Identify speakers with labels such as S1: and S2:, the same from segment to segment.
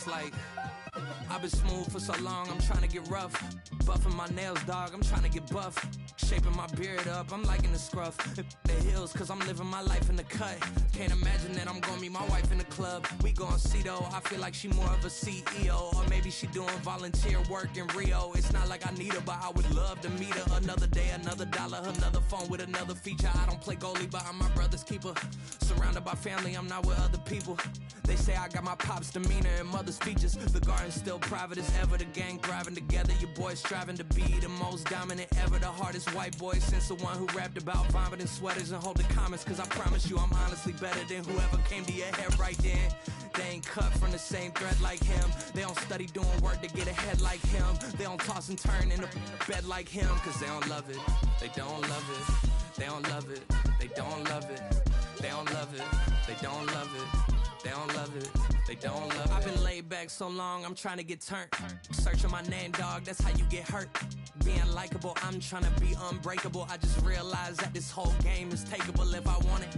S1: it's like I've been smooth for so long, I'm trying to get rough. Buffing my nails, dog, I'm trying to get buff. Shaping my beard up, I'm liking the scruff. The hills, cause I'm living my life in the cut. Can't imagine that I'm gonna meet my wife in the club. We gon' see though, I feel like she more of a CEO. Or maybe she doing volunteer work in Rio. It's not like I need her, but I would love to meet her. Another day, another dollar, another phone with another feature. I don't play goalie, but I'm my brother's keeper. Surrounded by family, I'm not with other people. They say I got my pop's demeanor and mother's features. The garden's still private as ever. The gang thriving together. Your boys striving to be the most dominant ever. The hardest white boy since the one who rapped about vomiting sweaters and holding comments. Cause I promise you I'm honestly better than whoever came to your head right then. They ain't cut from the same thread like him. They don't study doing work to get ahead like him. They don't toss and turn in the bed like him. Cause they don't love it. They don't love it. They don't love it. They don't love it. They don't love it. They don't love it. They don't love it. They don't love it. I've been laid back so long, I'm trying to get turned. Searching my name, dog, that's how you get hurt. Being likable, I'm trying to be unbreakable. I just realized that this whole game is takeable if I want it.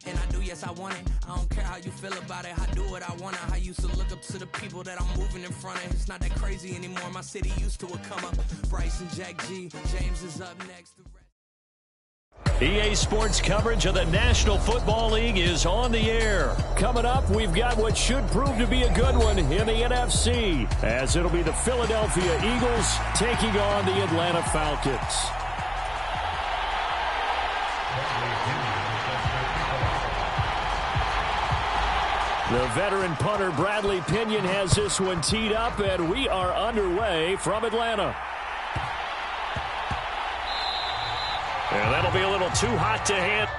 S1: And I do, yes, I want it. I don't care how you feel about it. I do what I want. I used to look up to the people that I'm moving in front of. It's not that crazy anymore. My city used to come up. Bryce and Jack G. James is up next.
S2: EA Sports coverage of the National Football League is on the air. Coming up, we've got what should prove to be a good one in the NFC, as it'll be the Philadelphia Eagles taking on the Atlanta Falcons. The veteran punter Bradley Pinion has this one teed up, and we are underway from Atlanta. And that'll be a little too hot to handle.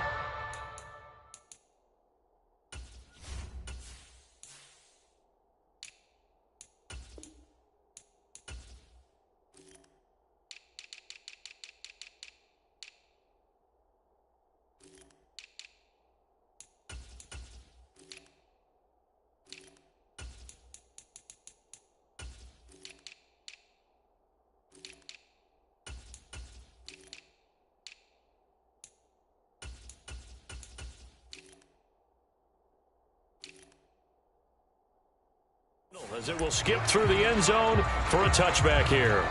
S2: As it will skip through the end zone for a touchback here.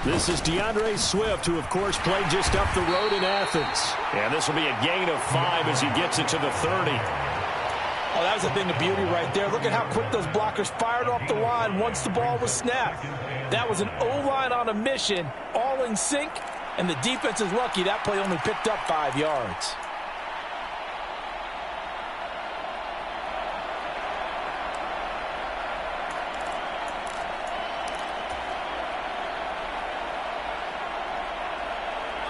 S2: This is DeAndre Swift, who, of course, played just up the road in Athens. And this will be a gain of 5 as he gets it to the 30.
S3: Oh, that was a thing of beauty right there. Look at how quick those blockers fired off the line once the ball was snapped. That was an O-line on a mission, all in sync, and the defense is lucky that play only picked up 5 yards.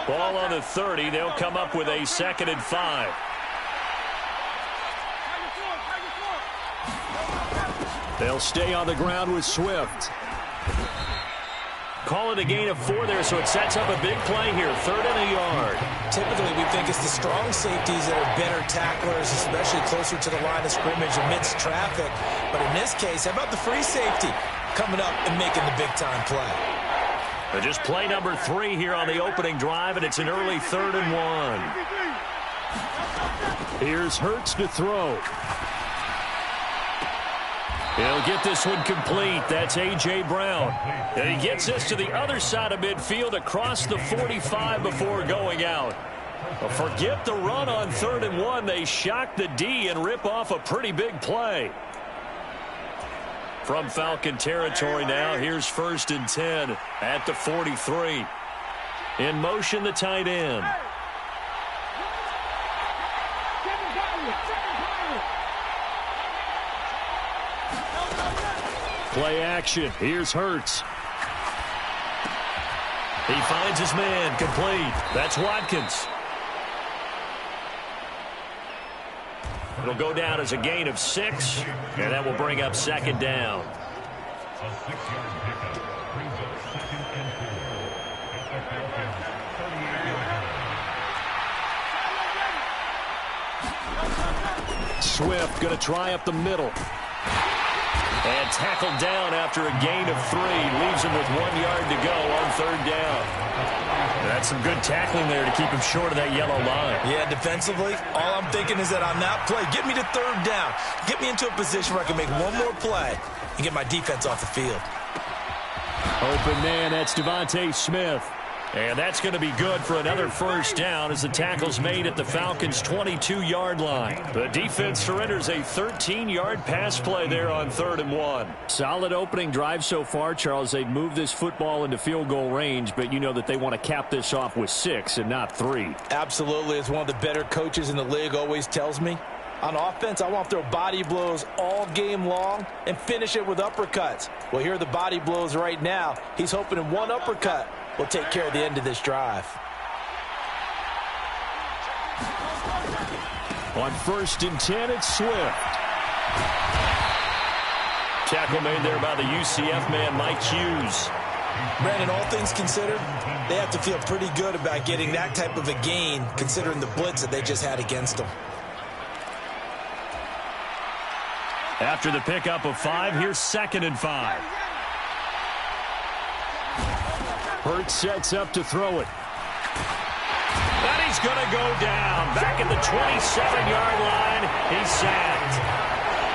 S2: Ball on the 30. They'll come up with a 2nd and 5. They'll stay on the ground with Swift. Call it a gain of 4 there, so it sets up a big play here. 3rd and a yard.
S3: Typically, we think it's the strong safeties that are better tacklers, especially closer to the line of scrimmage amidst traffic. But in this case, how about the free safety coming up and making the big-time play?
S2: Just play number 3 here on the opening drive, and it's an early 3rd and 1. Here's Hurts to throw. He'll get this one complete. That's A.J. Brown. And he gets this to the other side of midfield across the 45 before going out. Well, forget the run on 3rd and 1. They shock the D and rip off a pretty big play. From Falcon territory now, here's 1st and 10 at the 43. In motion, the tight end. Play action. Here's Hurts. He finds his man, complete. That's Watkins. It'll go down as a gain of 6, and that will bring up 2nd down. Swift going to try up the middle. And tackled down after a gain of 3. Leaves him with 1 yard to go on 3rd down. That's some good tackling there to keep him short of that yellow line.
S3: Yeah, defensively, all I'm thinking is that on that play, get me to 3rd down. Get me into a position where I can make one more play and get my defense off the field.
S2: Open man, that's Devontae Smith. And that's going to be good for another 1st down as the tackle's made at the Falcons' 22-yard line. The defense surrenders a 13-yard pass play there on 3rd and 1.
S4: Solid opening drive so far, Charles. They've moved this football into field goal range, but you know that they want to cap this off with 6 and not 3.
S3: Absolutely. As one of the better coaches in the league always tells me, on offense, I want to throw body blows all game long and finish it with uppercuts. Well, here are the body blows right now. He's hoping in one uppercut will take care of the end of this drive.
S2: On 1st and 10, it's Swift. Tackle made there by the UCF man, Mike Hughes.
S3: Brandon, all things considered, they have to feel pretty good about getting that type of a gain, considering the blitz that they just had against them.
S2: After the pickup of 5, here's 2nd and 5. Hurts sets up to throw it. And he's going to go down. Back at the 27-yard line. He's sacked.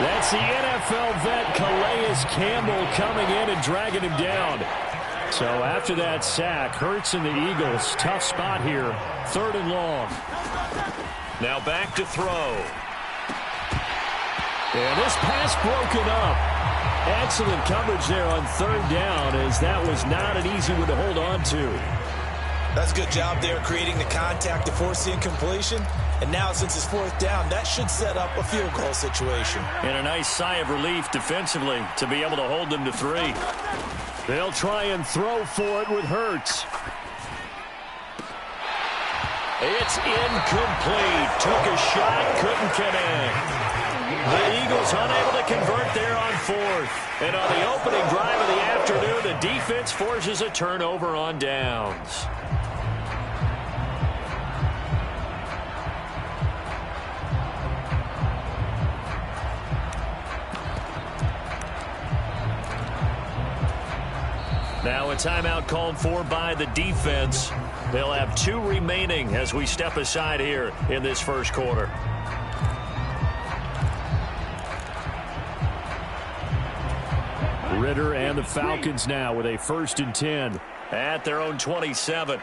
S2: That's the NFL vet Calais Campbell coming in and dragging him down. So after that sack, Hurts and the Eagles, tough spot here. 3rd and long. Now back to throw. And this pass broken up. Excellent coverage there on 3rd down, as that was not an easy one to hold on to.
S3: That's a good job there creating the contact to force the incompletion. And now since it's 4th down, that should set up a field goal situation.
S2: And a nice sigh of relief defensively to be able to hold them to 3. They'll try and throw for it with Hurts. It's incomplete. Took a shot, couldn't connect. The Eagles unable to convert there on 4th. And on the opening drive of the afternoon, the defense forces a turnover on downs. Now a timeout called for by the defense. They'll have 2 remaining as we step aside here in this 1st quarter. Ridder and the Falcons now with a 1st and 10 at their own 27.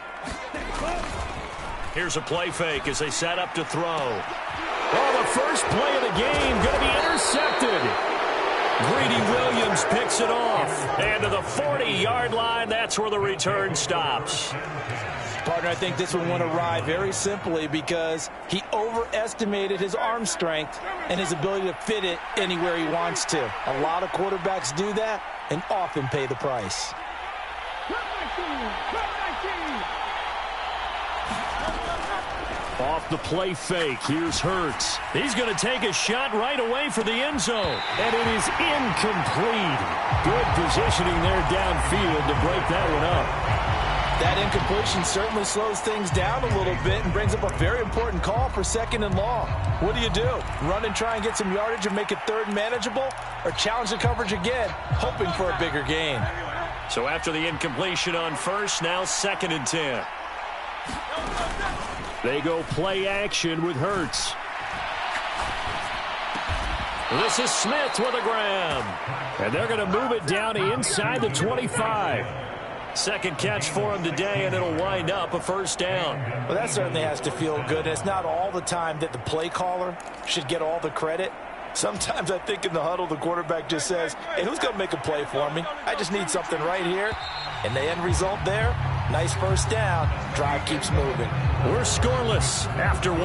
S2: Here's a play fake as they set up to throw. Oh, the first play of the game going to be intercepted. Greedy Williams picks it off. And to the 40-yard line, that's where the return stops.
S3: Partner, I think this one went awry very simply because he overestimated his arm strength and his ability to fit it anywhere he wants to. A lot of quarterbacks do that and often pay the price.
S2: Off the play fake, here's Hurts. He's going to take a shot right away for the end zone. And it is incomplete. Good positioning there downfield to break that one up.
S3: That incompletion certainly slows things down a little bit and brings up a very important call for 2nd and long. What do you do? Run and try and get some yardage and make it 3rd manageable? Or challenge the coverage again, hoping for a bigger gain?
S2: So after the incompletion on 1st, now 2nd and 10. They go play action with Hurts. This is Smith with a grab. And they're going to move it down to inside the 25. 2nd catch for him today, and it'll wind up a 1st down.
S3: Well, that certainly has to feel good. It's not all the time that the play caller should get all the credit. Sometimes I think in the huddle, the quarterback just says, hey, who's going to make a play for me? I just need something right here. And the end result there, nice 1st down. Drive keeps moving.
S2: We're scoreless after 1.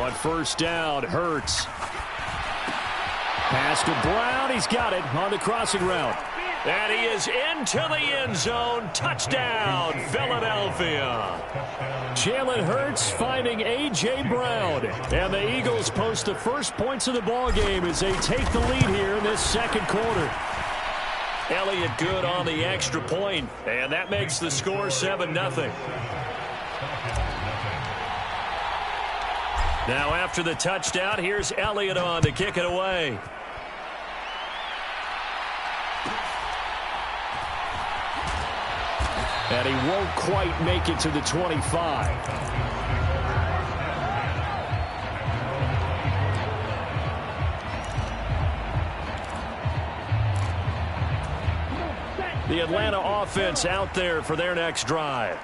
S2: On 1st down, Hurts. Pass to Brown. He's got it on the crossing route. And he is into the end zone. Touchdown, Philadelphia. Jalen Hurts finding A.J. Brown. And the Eagles post the first points of the ball game as they take the lead here in this second quarter. Elliott good on the extra point, and that makes the score 7-0. Now after the touchdown, here's Elliott on to kick it away. And he won't quite make it to the 25. The Atlanta offense out there for their next drive.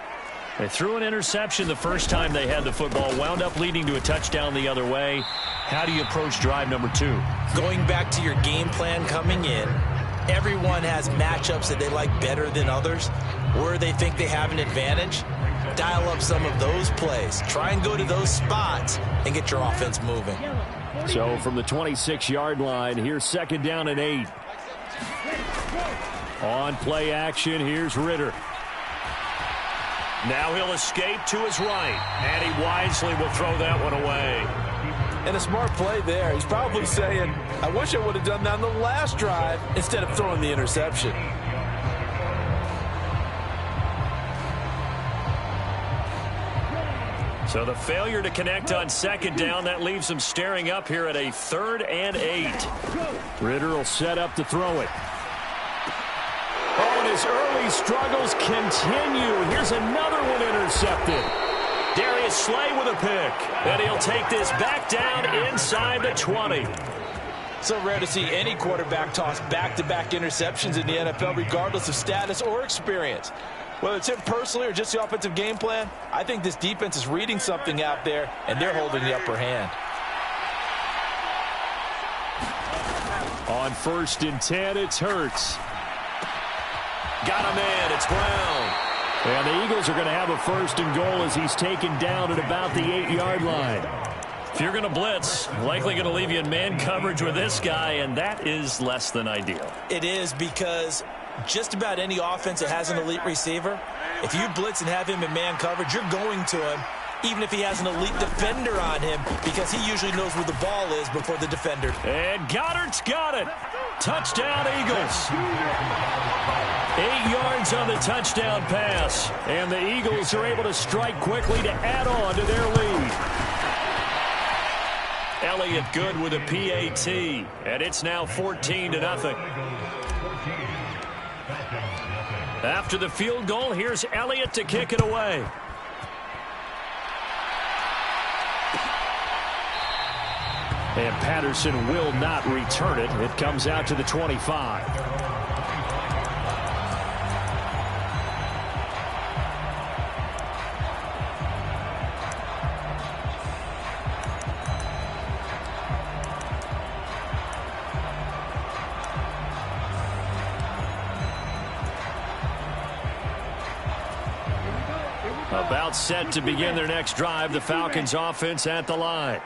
S2: They threw an interception the first time they had the football, wound up leading to a touchdown the other way. How do you approach drive number 2?
S3: Going back to your game plan coming in, everyone has matchups that they like better than others, where they think they have an advantage. Dial up some of those plays. Try and go to those spots and get your offense moving.
S2: So from the 26-yard line, here's 2nd down and 8. On play action, here's Ritter. Now he'll escape to his right, and he wisely will throw that one away.
S3: And a smart play there. He's probably saying, I wish I would have done that on the last drive instead of throwing the interception.
S2: So the failure to connect on 2nd down, that leaves him staring up here at a 3rd and 8. Ritter will set up to throw it. Oh, and his early struggles continue. Here's another one intercepted. Darius Slay with a pick. And he'll take this back down inside the 20.
S3: So rare to see any quarterback toss back-to-back interceptions in the NFL, regardless of status or experience. Whether it's him personally or just the offensive game plan, I think this defense is reading something out there, and they're holding the upper hand.
S2: On 1st and 10, it's Hurts. Got him in. It's Brown. And the Eagles are going to have a 1st and goal as he's taken down at about the 8-yard line. If you're going to blitz, likely going to leave you in man coverage with this guy, and that is less than ideal.
S3: It is, because just about any offense that has an elite receiver, if you blitz and have him in man coverage, you're going to him, even if he has an elite defender on him, because he usually knows where the ball is before the defender.
S2: And Goddard's got it. Touchdown, Eagles. 8 yards on the touchdown pass. And the Eagles are able to strike quickly to add on to their lead. Elliott good with a PAT. And it's now 14-0. After the field goal, here's Elliott to kick it away. And Patterson will not return it. It comes out to the 25. About set to begin their next drive, the Falcons offense at the line.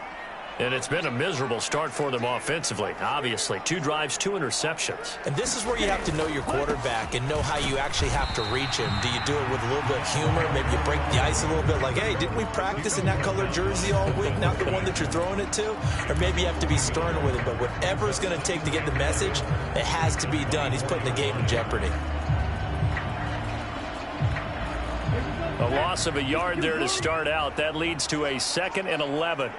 S2: And it's been a miserable start for them offensively. Obviously, 2 drives, 2 interceptions.
S3: And this is where you have to know your quarterback and know how you actually have to reach him. Do you do it with a little bit of humor? Maybe you break the ice a little bit, like, hey, didn't we practice in that color jersey all week, not the one that you're throwing it to? Or maybe you have to be stern with it. But whatever it's going to take to get the message, it has to be done. He's putting the game in jeopardy.
S2: A loss of a yard there to start out. That leads to a 2nd and 11.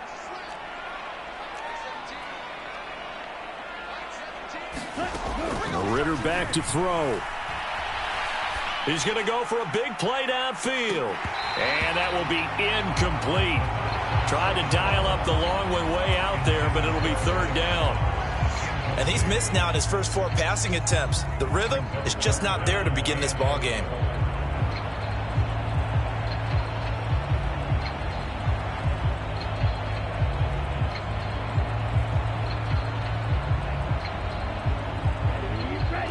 S2: Ritter back to throw. He's going to go for a big play downfield. And that will be incomplete. Tried to dial up the long way out there, but it'll be 3rd down.
S3: And he's missed now in his first 4 passing attempts. The rhythm is just not there to begin this ball game.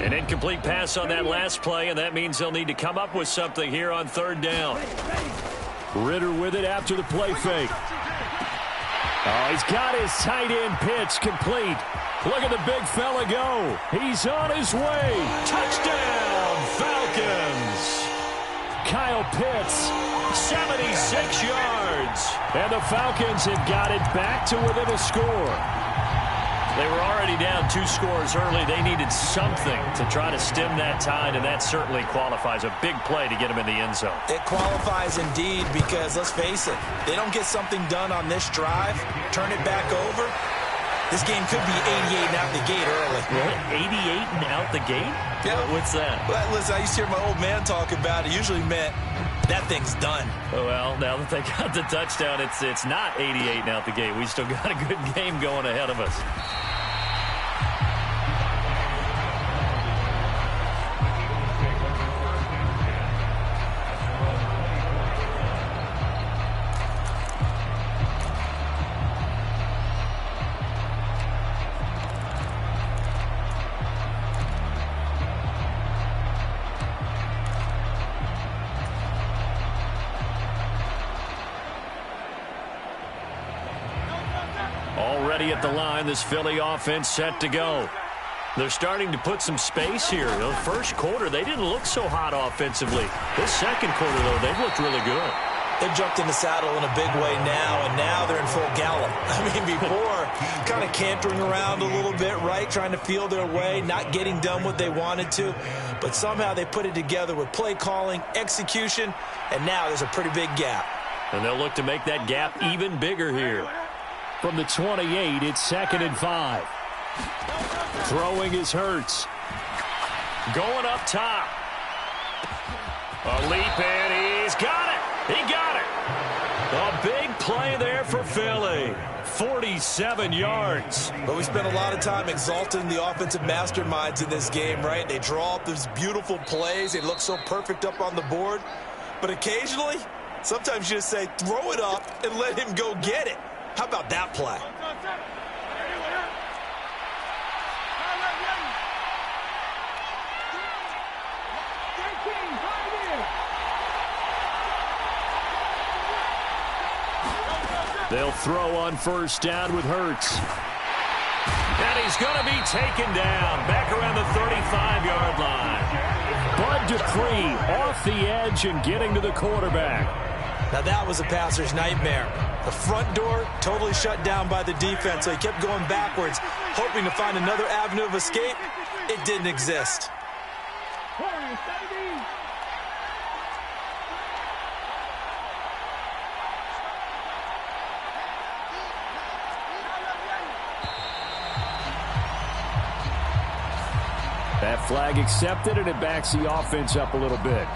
S2: An incomplete pass on that last play, and that means they'll need to come up with something here on 3rd down. Ritter with it after the play fake. Oh, he's got his tight end pitch complete.
S4: Look at the big fella go. He's on his way. Touchdown, Falcons. Kyle Pitts, 76 yards. And the Falcons have got it back to within a score.
S2: They were already down 2 scores early. They needed something to try to stem that tide, and that certainly qualifies. A big play to get them in the end zone.
S3: It qualifies indeed because, let's face it, they don't get something done on this drive, turn it back over, this game could be 88 and out the gate early.
S2: What? 88 and out the gate?
S3: Yeah.
S2: What's that?
S3: Well, listen, I used to hear my old man talk about it. Usually meant that thing's done.
S2: Well, now that they got the touchdown, it's not 88 and out the gate. We still got a good game going ahead of us. Already at the line, this Philly offense set to go. They're starting to put some space here. The first quarter, they didn't look so hot offensively. This second quarter, though, they've looked really good.
S3: They've jumped in the saddle in a big way now, and now they're in full gallop. I mean, before, kind of cantering around a little bit, right, trying to feel their way, not getting done what they wanted to. But somehow they put it together with play calling, execution, and now there's a pretty big gap.
S2: And they'll look to make that gap even bigger here.
S4: From the 28, it's 2nd and 5. Throwing is Hurts.
S2: Going up top. A leap, and he's got it. He got it. A big play there for Philly. 47 yards.
S3: But we spent a lot of time exalting the offensive masterminds in this game, right? They draw up these beautiful plays. They look so perfect up on the board. But occasionally, sometimes you just say, throw it up and let him go get it. How about that play?
S4: They'll throw on first down with Hurts.
S2: And he's going to be taken down back around the 35-yard line.
S4: Bud Dupree off the edge and getting to the quarterback.
S3: Now that was a passer's nightmare. The front door totally shut down by the defense, so he kept going backwards, hoping to find another avenue of escape. It didn't exist.
S4: That flag accepted, and it backs the offense up a little bit.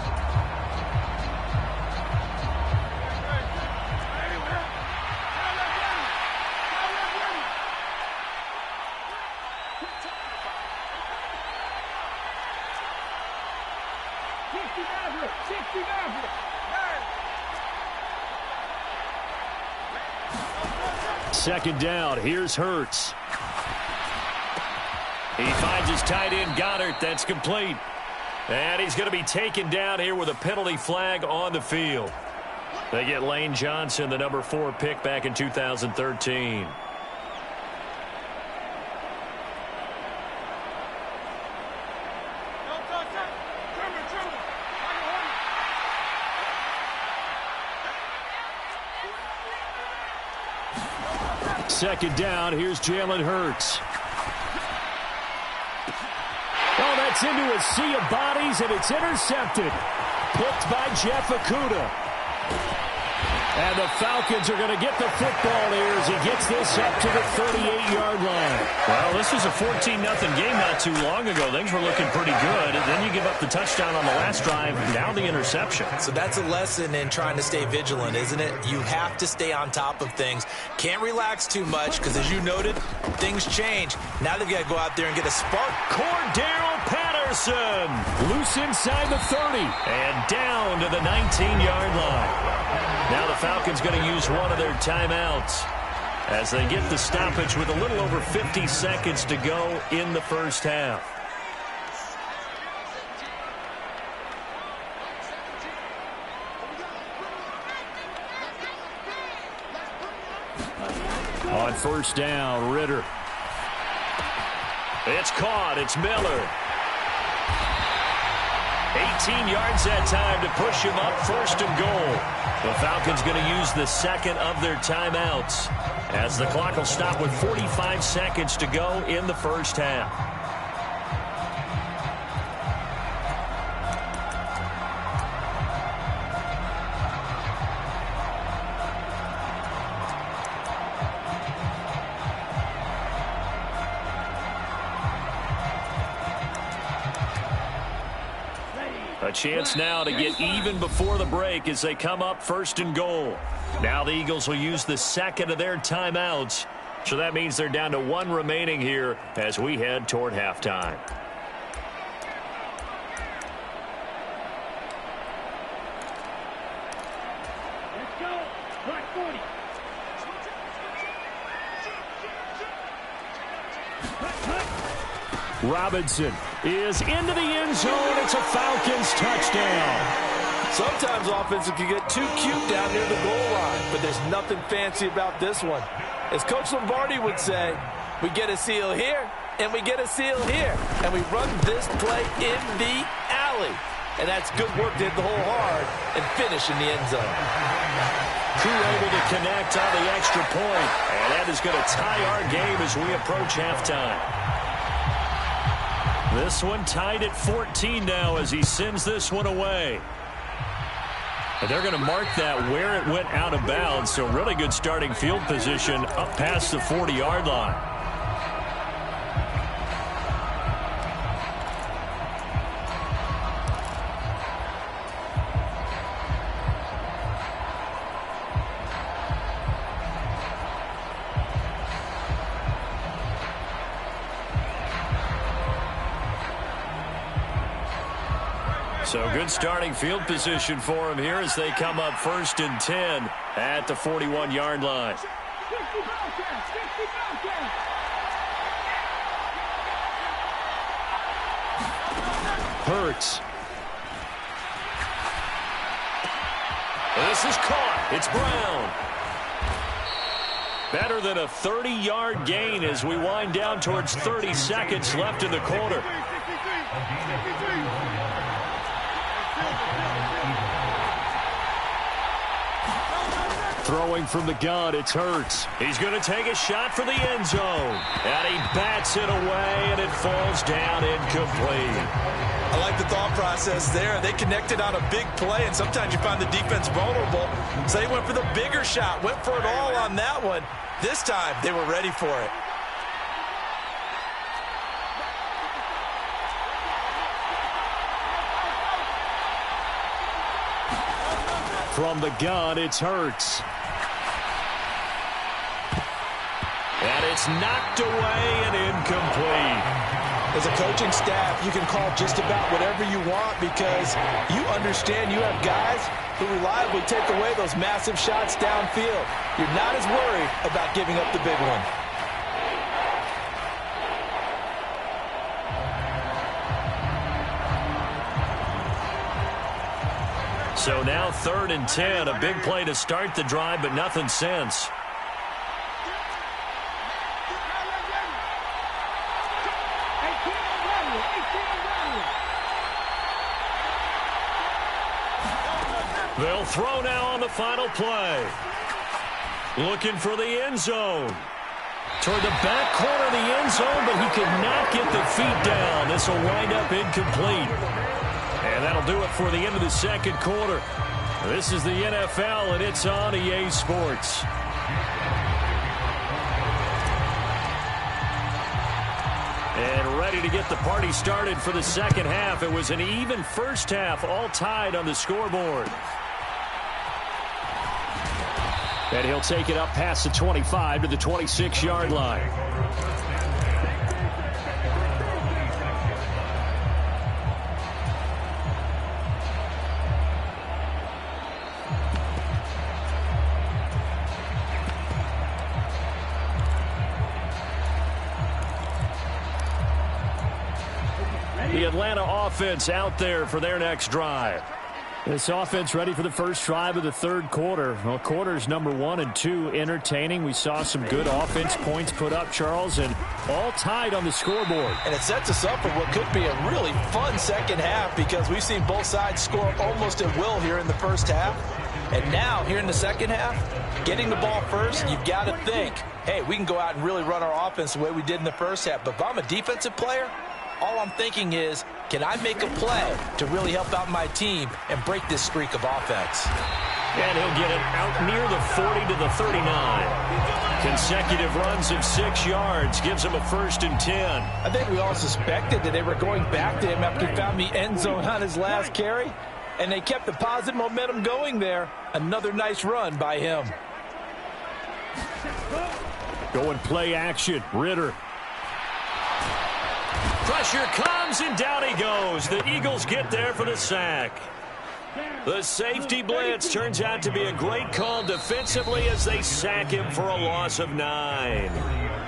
S4: Second down, here's Hurts.
S2: He finds his tight end, Goddard. That's complete. And he's going to be taken down here with a penalty flag on the field. They get Lane Johnson, the number 4 pick back in 2013.
S4: Second down, here's Jalen Hurts. Oh, that's into a sea of bodies, and it's intercepted. Picked by Jeff Okudah. And the Falcons are going to get the football here as he gets this up to the 38-yard line.
S2: Well, this was a 14-0 game not too long ago. Things were looking pretty good. And then you give up the touchdown on the last drive, now the interception.
S3: So that's a lesson in trying to stay vigilant, isn't it? You have to stay on top of things. Can't relax too much because, as you noted, things change. Now they've got to go out there and get a spark.
S2: Cordero Patterson.
S4: Loose inside the 30.
S2: And down to the 19-yard line. Now the Falcons going to use one of their timeouts as they get the stoppage with a little over 50 seconds to go in the first half.
S4: On first down, Ritter.
S2: It's caught. It's Miller. 18 yards that time to push him up 1st and goal. The Falcons going to use the second of their timeouts as the clock will stop with 45 seconds to go in the first half. A chance now to get even before the break as they come up 1st and goal. Now the Eagles will use the second of their timeouts. So that means they're down to 1 remaining here as we head toward halftime.
S5: Let's go. Clock 40.
S4: Robinson is into the end zone. It's a Falcons touchdown.
S3: Sometimes offenses can get too cute down near the goal line, but there's nothing fancy about this one. As Coach Lombardi would say, we get a seal here, and we get a seal here, and we run this play in the alley. And that's good work to hit the hole hard and finish in the end zone.
S2: Crew able to connect on the extra point, and that is going to tie our game as we approach halftime. This one tied at 14 now as he sends this one away. And they're going to mark that where it went out of bounds, so really good starting field position up past the 40-yard line. So good starting field position for him here as they come up 1st and 10 at the 41-yard line.
S4: Hurts.
S2: This is caught. It's Brown. Better than a 30-yard gain as we wind down towards 30 seconds left in the quarter.
S4: Throwing from the gun, it's Hurts.
S2: He's going to take a shot for the end zone. And he bats it away, and it falls down incomplete.
S3: I like the thought process there. They connected on a big play, and sometimes you find the defense vulnerable. So they went for the bigger shot, went for it all on that one. This time, they were ready for it.
S4: From the gun, it's Hurts.
S2: And it's knocked away and incomplete.
S3: As a coaching staff, you can call just about whatever you want because you understand you have guys who reliably take away those massive shots downfield. You're not as worried about giving up the big one.
S2: So now 3rd and 10, a big play to start the drive, but nothing since. They'll throw now on the final play. Looking for the end zone. Toward the back corner of the end zone, but he could not get the feet down. This will wind up incomplete. And that'll do it for the end of the second quarter. This is the NFL, and it's on EA Sports. And ready to get the party started for the second half. It was an even first half, all tied on the scoreboard.
S4: And he'll take it up past the 25 to the 26-yard line.
S2: The Atlanta offense out there for their next drive.
S4: This offense ready for the first drive of the third quarter. Well, quarters number 1 and 2 entertaining. We saw some good offense points put up, Charles, and all tied on the scoreboard.
S3: And it sets us up for what could be a really fun second half because we've seen both sides score almost at will here in the first half. And now, here in the second half, getting the ball first, you've got to think, hey, we can go out and really run our offense the way we did in the first half. But if I'm a defensive player, all I'm thinking is, can I make a play to really help out my team and break this streak of offense?
S2: And he'll get it out near the 40 to the 39. Consecutive runs of 6 yards gives him a 1st and 10.
S3: I think we all suspected that they were going back to him after he found the end zone on his last carry. And they kept the positive momentum going there. Another nice run by him.
S4: Going play action. Ridder.
S2: Pressure comes, and down he goes. The Eagles get there for the sack. The safety blitz turns out to be a great call defensively as they sack him for a loss of 9.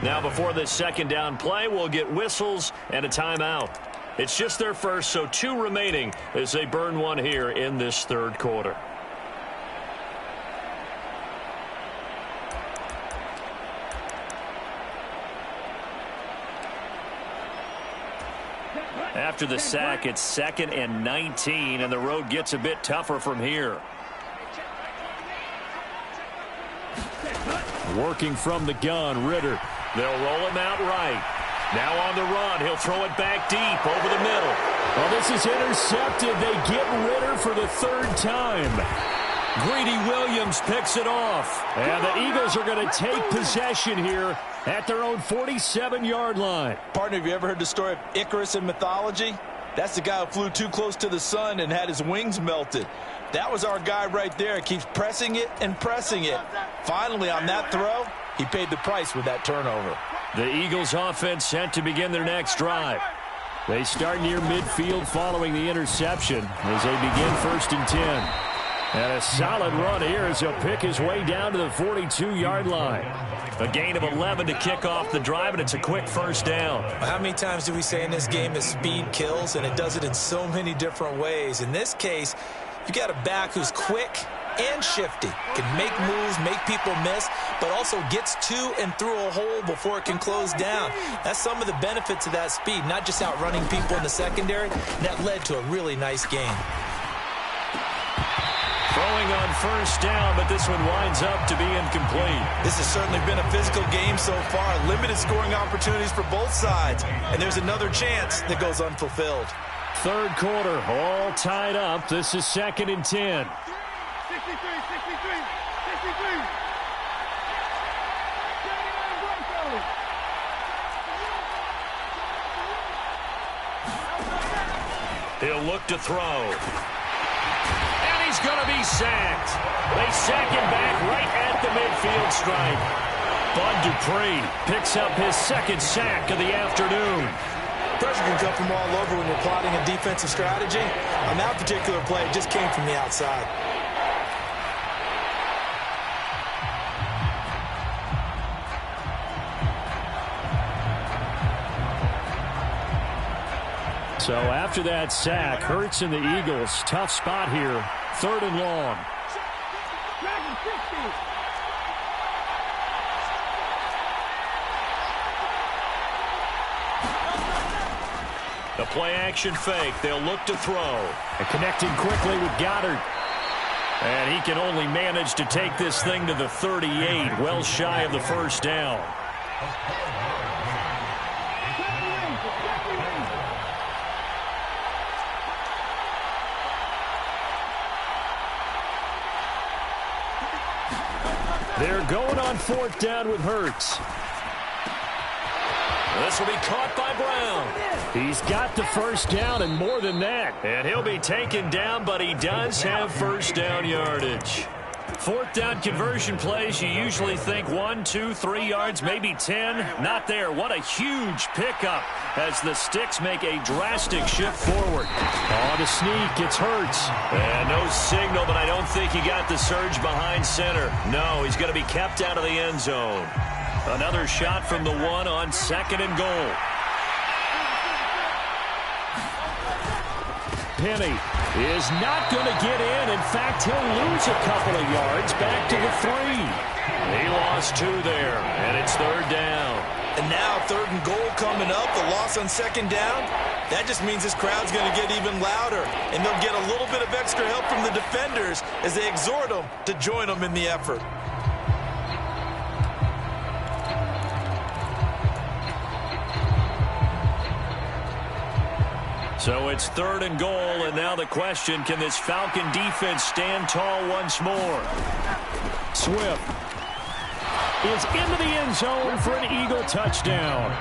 S2: Now before this second down play, we'll get whistles and a timeout. It's just their first, so 2 remaining as they burn one here in this third quarter. After the sack, it's 2nd and 19, and the road gets a bit tougher from here.
S4: Working from the gun, Ridder.
S2: They'll roll him out right. Now on the run, he'll throw it back deep over the middle.
S4: Well, this is intercepted. They get Ridder for the 3rd time.
S2: Greedy Williams picks it off.
S4: And the Eagles are going to take possession here at their own 47-yard line.
S3: Partner, have you ever heard the story of Icarus in mythology? That's the guy who flew too close to the sun and had his wings melted. That was our guy right there. He keeps pressing it and pressing it. Finally, on that throw, he paid the price with that turnover.
S2: The Eagles offense set to begin their next drive.
S4: They start near midfield following the interception as they begin 1st and 10. And a solid run here as he'll pick his way down to the 42-yard line.
S2: A gain of 11 to kick off the drive, and it's a quick 1st down.
S3: How many times do we say in this game that speed kills, and it does it in so many different ways? In this case, you got a back who's quick and shifty, can make moves, make people miss, but also gets to and through a hole before it can close down. That's some of the benefits of that speed, not just outrunning people in the secondary. That led to a really nice game.
S2: Throwing on 1st down, but this one winds up to be incomplete.
S3: This has certainly been a physical game so far. Limited scoring opportunities for both sides, and there's another chance that goes unfulfilled.
S4: 3rd quarter, all tied up. This is 2nd and 10.
S5: 63.
S2: He'll look to throw. And he's going to be sacked. They sack him back right at the midfield stripe. Bud Dupree picks up his 2nd sack of the afternoon.
S3: Pressure can come from all over when you're plotting a defensive strategy. On that particular play, it just came from the outside.
S4: So after that sack, Hurts and the Eagles, tough spot here. 3rd and long.
S2: The play action fake. They'll look to throw.
S4: And connecting quickly with Goddard.
S2: And he can only manage to take this thing to the 38, well shy of the 1st down.
S4: They're going on 4th down with Hurts.
S2: This will be caught by Brown.
S4: He's got the 1st down and more than that.
S2: And he'll be taken down, but he does have 1st down yardage. 4th down conversion plays, you usually think 1, 2, 3 yards, maybe 10. Not there. What a huge pickup as the Sticks make a drastic shift forward.
S4: On the sneak, it's Hurts.
S2: And no signal, but I don't think he got the surge behind center. No, he's going to be kept out of the end zone. Another shot from the 1 on 2nd and goal.
S4: Penny is not going to get in. In fact, he'll lose a couple of yards back to the 3.
S2: He lost 2 there, and it's 3rd down.
S3: And now 3rd and goal coming up, the loss on 2nd down. That just means this crowd's going to get even louder, and they'll get a little bit of extra help from the defenders as they exhort them to join them in the effort.
S2: So it's 3rd and goal, and now the question, can this Falcon defense stand tall once more?
S4: Swift is into the end zone for an Eagle touchdown.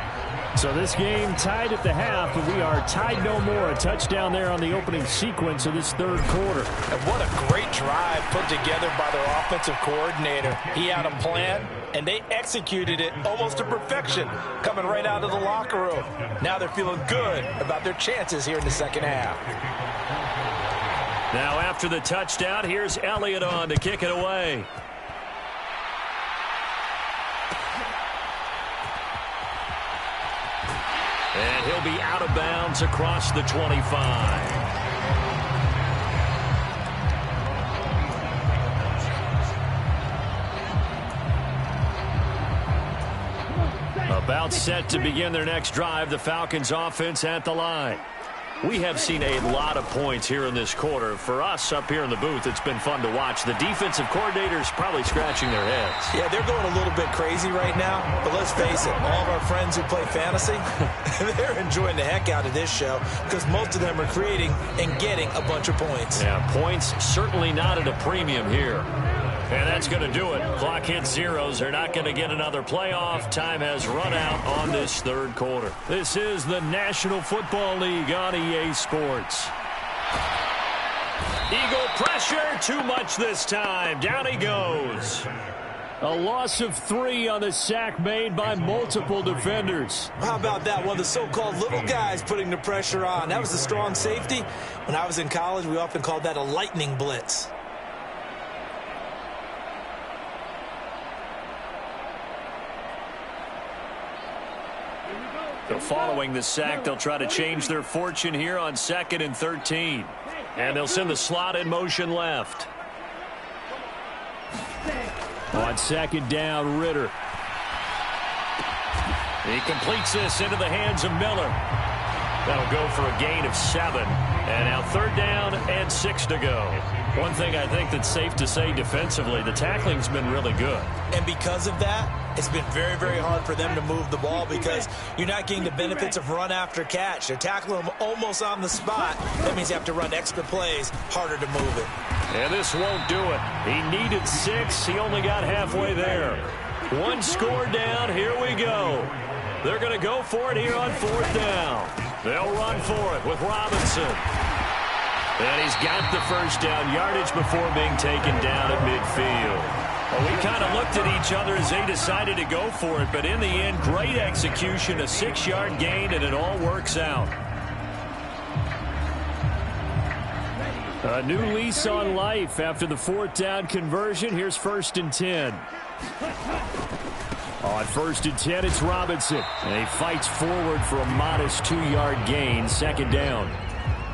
S4: So this game tied at the half, but we are tied no more. A touchdown there on the opening sequence of this 3rd quarter.
S3: And what a great drive put together by their offensive coordinator. He had a plan, and they executed it almost to perfection, coming right out of the locker room. Now they're feeling good about their chances here in the 2nd half.
S2: Now after the touchdown, here's Elliott on to kick it away. And he'll be out of bounds across the 25. About set to begin their next drive, the Falcons offense at the line. We have seen a lot of points here in this quarter. For us up here in the booth, it's been fun to watch. The defensive coordinators probably scratching their heads.
S3: Yeah, they're going a little bit crazy right now, but let's face it, all of our friends who play fantasy, they're enjoying the heck out of this show because most of them are creating and getting a bunch of points.
S2: Yeah, points certainly not at a premium here. And that's going to do it. Clock hits zeros. They're not going to get another playoff. Time has run out on this 3rd quarter. This is the National Football League on EA Sports. Eagle pressure, too much this time. Down he goes.
S4: A loss of 3 on the sack made by multiple defenders.
S3: How about that? One of the so-called little guys putting the pressure on. That was a strong safety. When I was in college, we often called that a lightning blitz.
S2: So following the sack, they'll try to change their fortune here on 2nd and 13. And they'll send the slot in motion left.
S4: On 2nd down, Ritter.
S2: He completes this into the hands of Miller. That'll go for a gain of 7. And now 3rd down and 6 to go. One thing I think that's safe to say defensively, the tackling's been really good.
S3: And because of that, it's been very, very hard for them to move the ball because you're not getting the benefits of run after catch. They're tackling them almost on the spot. That means you have to run extra plays, harder to move it.
S2: And this won't do it. He needed 6. He only got halfway there. 1 score down. Here we go. They're going to go for it here on 4th down. They'll run for it with Robinson. And he's got the 1st down yardage before being taken down at midfield. Well, we kind of looked at each other as they decided to go for it, but in the end, great execution, a 6-yard gain, and it all works out.
S4: A new lease on life after the 4th down conversion. Here's 1st and 10. On 1st and 10, it's Robinson. And he fights forward for a modest 2-yard gain, 2nd down.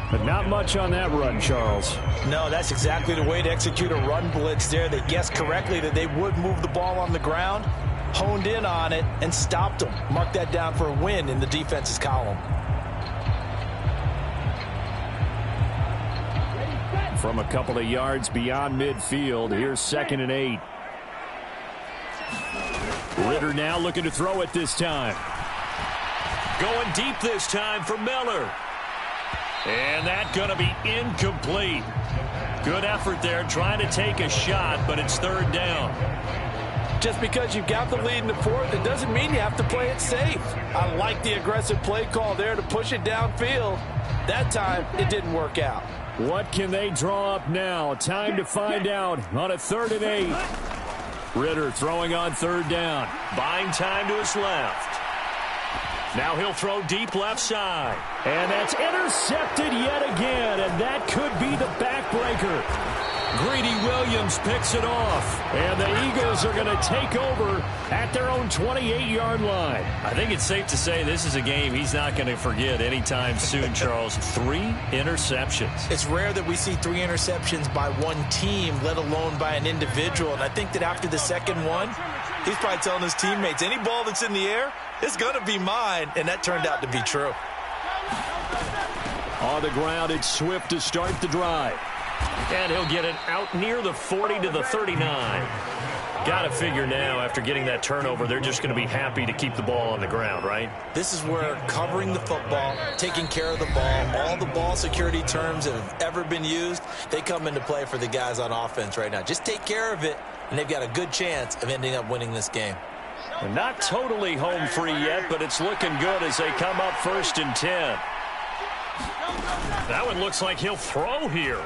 S4: But not much on that run, Charles.
S3: No, that's exactly the way to execute a run blitz there. They guessed correctly that they would move the ball on the ground, honed in on it, and stopped them. Mark that down for a win in the defense's column.
S4: From a couple of yards beyond midfield, here's 2nd and 8. Ritter now looking to throw it this time.
S2: Going deep this time for Miller. And that's going to be incomplete. Good effort there trying to take a shot, but it's 3rd down.
S3: Just because you've got the lead in the 4th, it doesn't mean you have to play it safe. I like the aggressive play call there to push it downfield. That time, it didn't work out.
S4: What can they draw up now? Time to find out on a 3rd and 8. Ritter throwing on 3rd down.
S2: Buying time to his left. Now he'll throw deep left side.
S4: And that's intercepted yet again, and that could be the backbreaker. Greedy Williams picks it off, and the Eagles are going to take over at their own 28-yard line.
S2: I think it's safe to say this is a game he's not going to forget anytime soon, Charles. 3 interceptions.
S3: It's rare that we see 3 interceptions by one team, let alone by an individual. And I think that after the second one, He's probably telling his teammates, any ball that's in the air, it's going to be mine. And that turned out to be true.
S4: On the ground, it's Swift to start the drive.
S2: And he'll get it out near the 40 to the 39. Got to figure now, after getting that turnover, they're just going to be happy to keep the ball on the ground, right?
S3: This is where covering the football, taking care of the ball, all the ball security terms that have ever been used, they come into play for the guys on offense right now. Just take care of it, and they've got a good chance of ending up winning this game.
S2: And not totally home free yet, but it's looking good as they come up 1st and 10. That one looks like he'll throw here.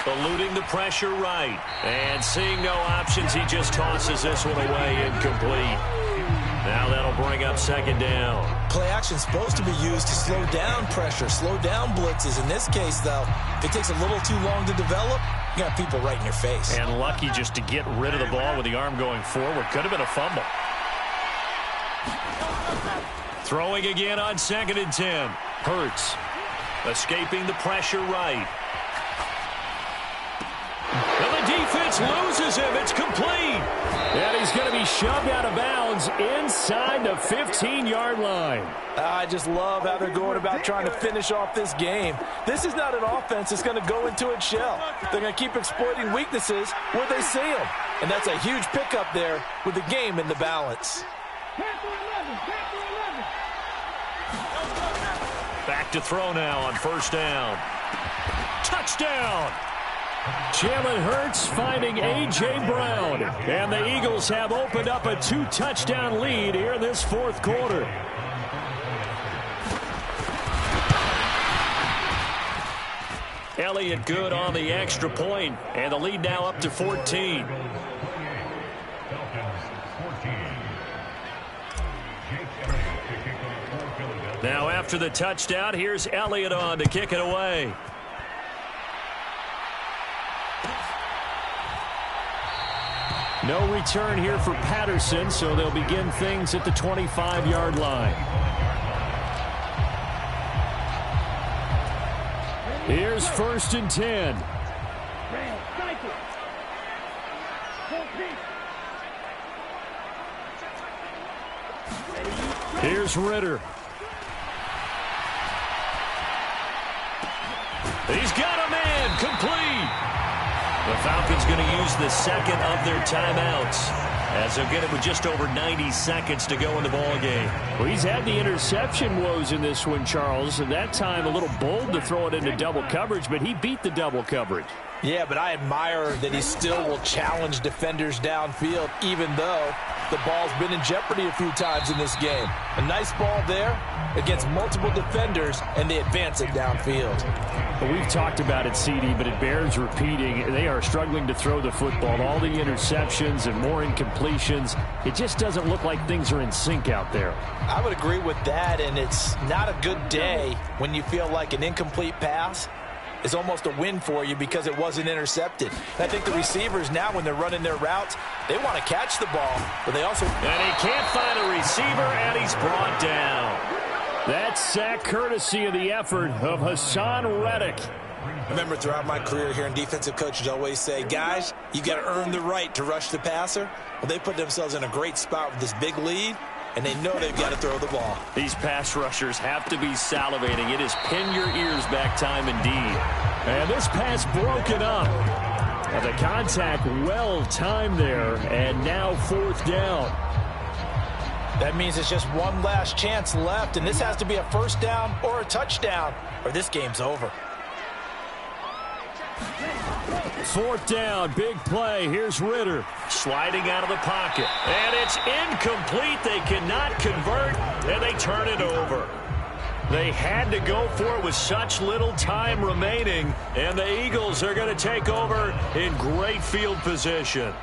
S2: Eluding the pressure right. And seeing no options, he just tosses this one away incomplete. Now that'll bring up 2nd down.
S3: Play action is supposed to be used to slow down pressure, slow down blitzes. In this case, though, if it takes a little too long to develop, you got people right in your face.
S2: And lucky just to get rid of the ball with the arm going forward. Could have been a fumble. Throwing again on 2nd and 10. Hurts. Escaping the pressure right. And the defense loses him. It's complete.
S4: And he's going to be shoved out of bounds inside the 15-yard line.
S3: I just love how they're going about trying to finish off this game. This is not an offense that's going to go into its shell. They're going to keep exploiting weaknesses where they see them. And that's a huge pickup there with the game in the balance.
S2: Back to throw now on 1st down. Touchdown!
S4: Jalen Hurts finding A.J. Brown. And the Eagles have opened up a 2-touchdown lead here in this 4th quarter.
S2: Elliott good on the extra point, and the lead now up to 14. Now after the touchdown, here's Elliott on to kick it away.
S4: No return here for Patterson, so they'll begin things at the 25-yard line. Here's 1st and 10. Here's Ritter.
S2: He's got a man complete. The Falcons going to use the 2nd of their timeouts as they'll get it with just over 90 seconds to go in the ball game.
S4: Well, he's had the interception woes in this one, Charles, and that time a little bold to throw it into double coverage, but he beat the double coverage.
S3: Yeah, but I admire that he still will challenge defenders downfield, even though the ball's been in jeopardy a few times in this game. A nice ball there against multiple defenders, and they advance it downfield.
S4: Well, we've talked about it, CD, but it bears repeating. They are struggling to throw the football. All the interceptions and more incompletions. It just doesn't look like things are in sync out there.
S3: I would agree with that, and it's not a good day when you feel like an incomplete pass is almost a win for you because it wasn't intercepted. I think the receivers now, when they're running their routes, they want to catch the ball, but they also...
S2: And he can't find a receiver, and he's brought down.
S4: That sack courtesy of the effort of Hassan Reddick.
S3: I remember throughout my career hearing defensive coaches always say, guys, you got to earn the right to rush the passer. Well, they put themselves in a great spot with this big lead, and they know they've got to throw the ball.
S2: These pass rushers have to be salivating. It is pin your ears back time indeed.
S4: And this pass broken up. And the contact well timed there, and now 4th down.
S3: That means it's just one last chance left, and this has to be a 1st down or a touchdown, or this game's over.
S4: 4th down, big play. Here's Ritter.
S2: Sliding out of the pocket. And it's incomplete. They cannot convert, and they turn it over. They had to go for it with such little time remaining, and the Eagles are going to take over in great field position.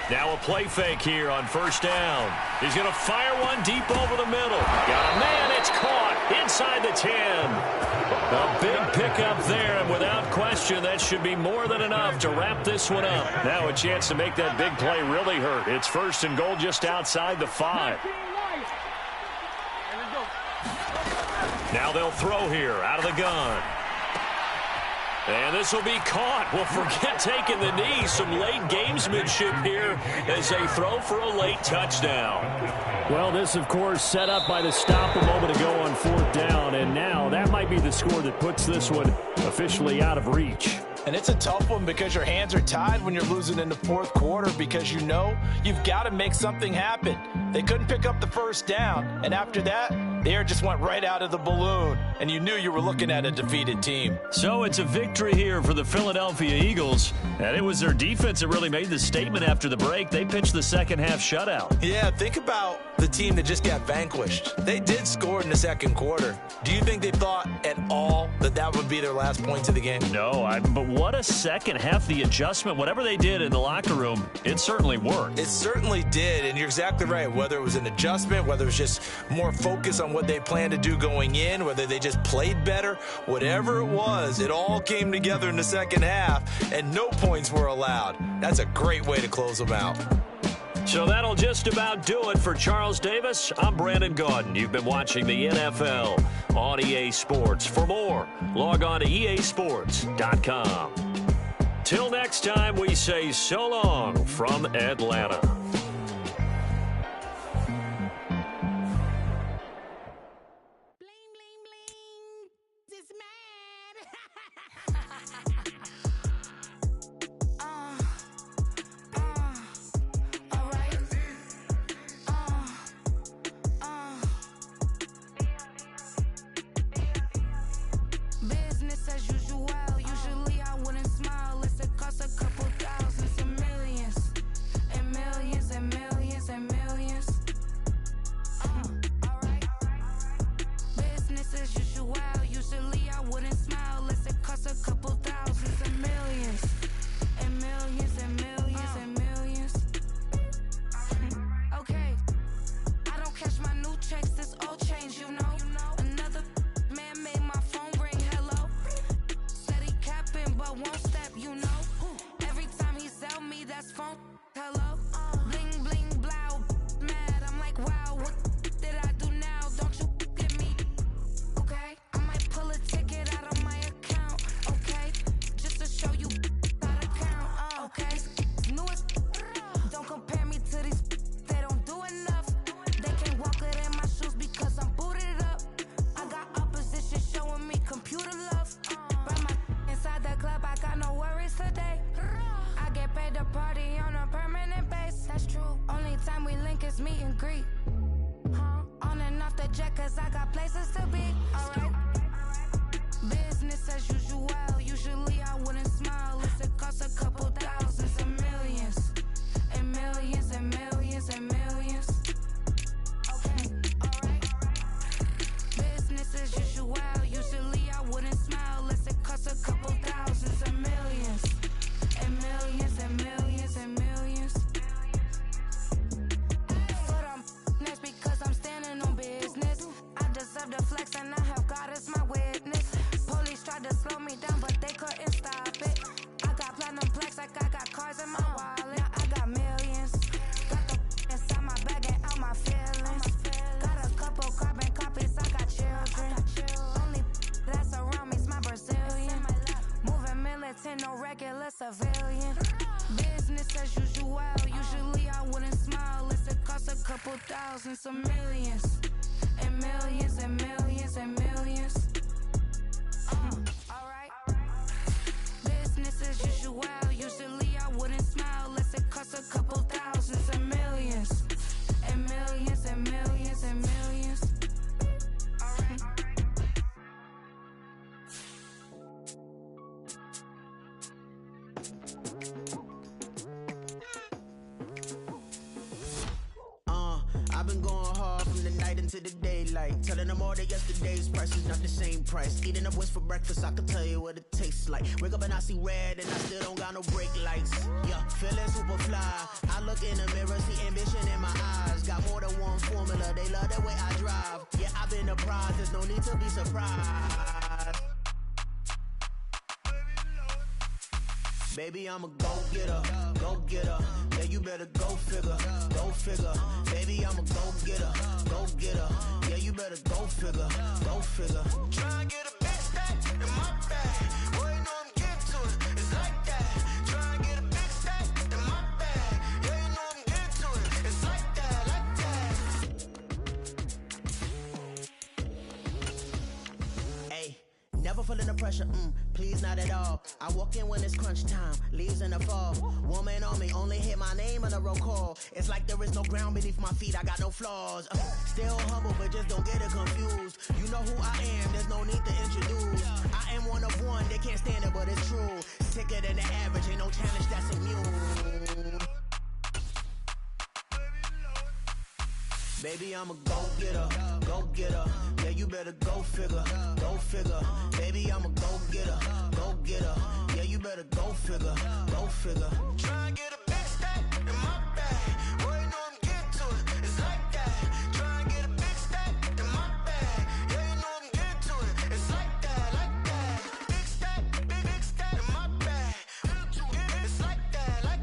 S2: Now a play fake here on 1st down. He's going to fire one deep over the middle. Got a man. It's caught inside the 10. A big pickup there, and without question, that should be more than enough to wrap this one up. Now a chance to make that big play really hurt. It's 1st and goal just outside the 5. Now they'll throw here out of the gun. And this will be caught. Well, forget taking the knee. Some late gamesmanship here as they throw for a late touchdown.
S4: Well, this, of course, set up by the stop a moment ago on 4th down. And now that might be the score that puts this one officially out of reach.
S3: And it's a tough one because your hands are tied when you're losing in the 4th quarter because you know you've got to make something happen. They couldn't pick up the first down. And after that, the air just went right out of the balloon, and you knew you were looking at a defeated team.
S2: So it's a victory here for the Philadelphia Eagles, and it was their defense that really made the statement after the break. They pitched the second half shutout.
S3: Yeah, think about the team that just got vanquished. They did score in the second quarter. Do you think they thought at all that that would be their last points of the game?
S2: No, but what a second half. The adjustment, whatever they did in the locker room, it certainly worked.
S3: It certainly did, and you're exactly right. Whether it was an adjustment, whether it was just more focus on what they planned to do going in, whether they just played better, whatever it was, it all came together in the second half, and no points were allowed. That's a great way to close them out.
S2: So that'll just about do it for Charles Davis. I'm Brandon Gaudin. You've been watching the NFL on EA Sports. For more, log on to easports.com. Till next time, we say so long from Atlanta.
S6: Civilian. Business as usual. Usually I wouldn't smile. It costs a couple thousand, some millions. And millions and millions and millions. Alright. Business as usual. Usually I wouldn't smile. It costs a couple thousand, some millions. And millions and millions and millions. Alright.
S7: I've been going hard from the night into the daylight, telling them all that yesterday's price is not the same price. Eating up wings for breakfast, I can tell you what it tastes like. Wake up and I see red and I still don't got no brake lights. Yeah, feeling super fly. I look in the mirror, see ambition in my eyes. Got more than one formula, they love the way I drive. Yeah, I've been a prize, there's no need to be surprised. Baby, I'm a go-getter, go-getter. Yeah, you better go figure, go figure. Baby, I'm a go-getter, go-getter. Yeah, you better better go figure, go figure. Try and get a big stack in my bag. Boy, you know I'm getting to it. It's like that. Try and get a big stack in my bag. Yeah, you know I'm getting to it. It's like that, like that. Hey, never feeling the pressure, please not at all. I walk in when it's crunch time, leaves in the fall. Woman on me, only hit my name on the roll call. It's like there is no ground beneath my feet, I got no flaws. Still humble, but just don't get it confused. You know who I am, there's no need to introduce. I am one of one, they can't stand it, but it's true. Sicker than the average, ain't no challenge that's immune. Baby, I'm a go-getter, go-getter. Yeah, you better go figure, go figure. Baby, I'm a go-getter, go-getter. Yeah, you better go figure, go figure. Try and get a big stack in my bag. Boy, you know I'm getting to it. It's like that. Try and get a big stack in my bag. Yeah, you know I'm getting to it. It's like that, like that. Big stack, big stack in my bag. It's like that, like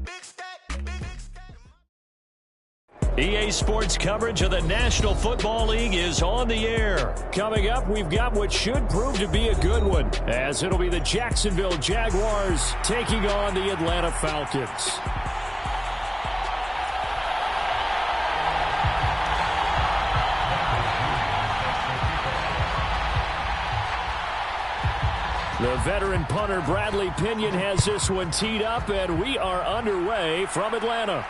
S7: big stack, big stack in my bag.
S2: EA Sports coverage of the National Football League is on the air. Coming up, we've got what should prove to be a good one, as it'll be the Jacksonville Jaguars taking on the Atlanta Falcons. The veteran punter Bradley Pinion has this one teed up, and we are underway from Atlanta.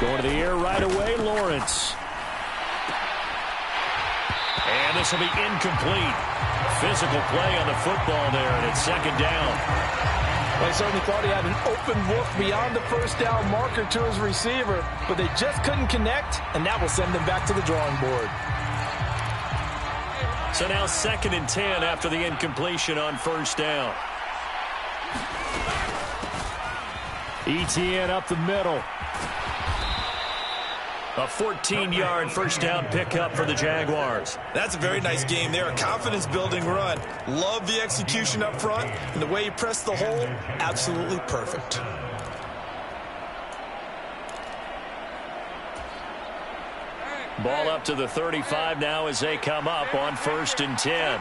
S2: Going to the air right away, Lawrence. And this will be incomplete. Physical play on the football there, and it's second down.
S3: Well, he certainly thought he had an open look beyond the first down marker to his receiver, but they just couldn't connect, and that will send them back to the drawing board.
S2: So now 2nd and 10 after the incompletion on first down. ETN up the middle. A 14-yard first down pickup for the Jaguars.
S8: That's a very nice game there. A confidence-building run. Love the execution up front. And the way he pressed the hole, absolutely perfect.
S2: Ball up to the 35 now as they come up on 1st and 10.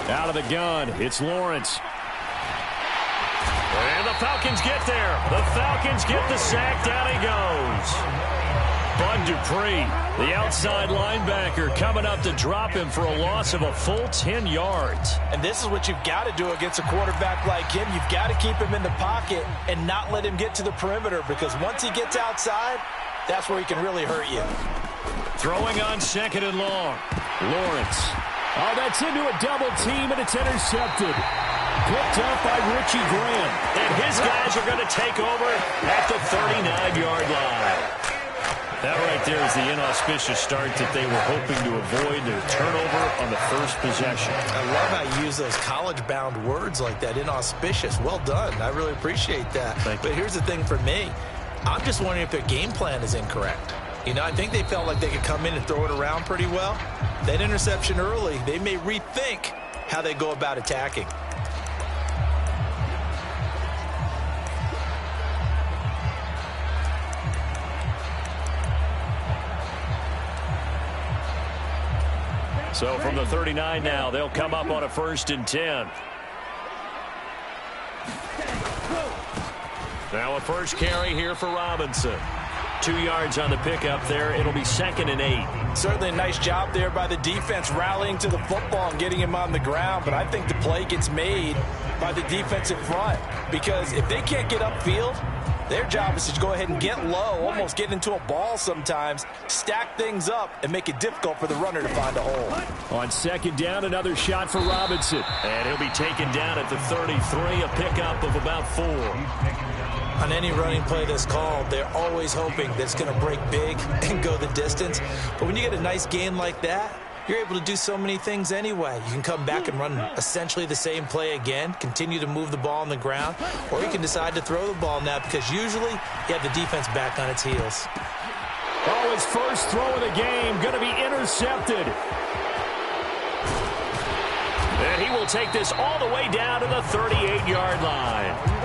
S2: Out of the gun, it's Lawrence. And the Falcons get there. The Falcons get the sack. Down he goes. Bud Dupree, the outside linebacker, coming up to drop him for a loss of a full 10 yards.
S3: And this is what you've got to do against a quarterback like him. You've got to keep him in the pocket and not let him get to the perimeter, because once he gets outside, that's where he can really hurt you.
S4: Throwing on 2nd and long. Lawrence. Oh, that's into a double team, and it's intercepted. Picked up by Richie Graham.
S2: And his guys are going to take over at the 39-yard line. That right there is the inauspicious start that they were hoping to avoid, their turnover on the first possession.
S3: I love how you use those college-bound words like that, inauspicious. Well done. I really appreciate that. But here's the thing for me. I'm just wondering if their game plan is incorrect. You know, I think they felt like they could come in and throw it around pretty well. That interception early, they may rethink how they go about attacking.
S2: So from the 39 now, they'll come up on a 1st and 10. Now a first carry here for Robinson. 2 yards on the pickup there. It'll be 2nd and 8.
S3: Certainly a nice job there by the defense rallying to the football and getting him on the ground. But I think the play gets made by the defensive front. Because if they can't get upfield, their job is to go ahead and get low, almost get into a ball sometimes, stack things up, and make it difficult for the runner to find a hole.
S4: On 2nd down, another shot for Robinson.
S2: And he'll be taken down at the 33, a pickup of about 4.
S3: On any running play that's called, they're always hoping that it's going to break big and go the distance. But when you get a nice game like that, you're able to do so many things anyway. You can come back and run essentially the same play again, continue to move the ball on the ground, or you can decide to throw the ball now because usually you have the defense back on its heels.
S4: Oh, his first throw of the game going to be intercepted.
S2: And he will take this all the way down to the 38-yard line.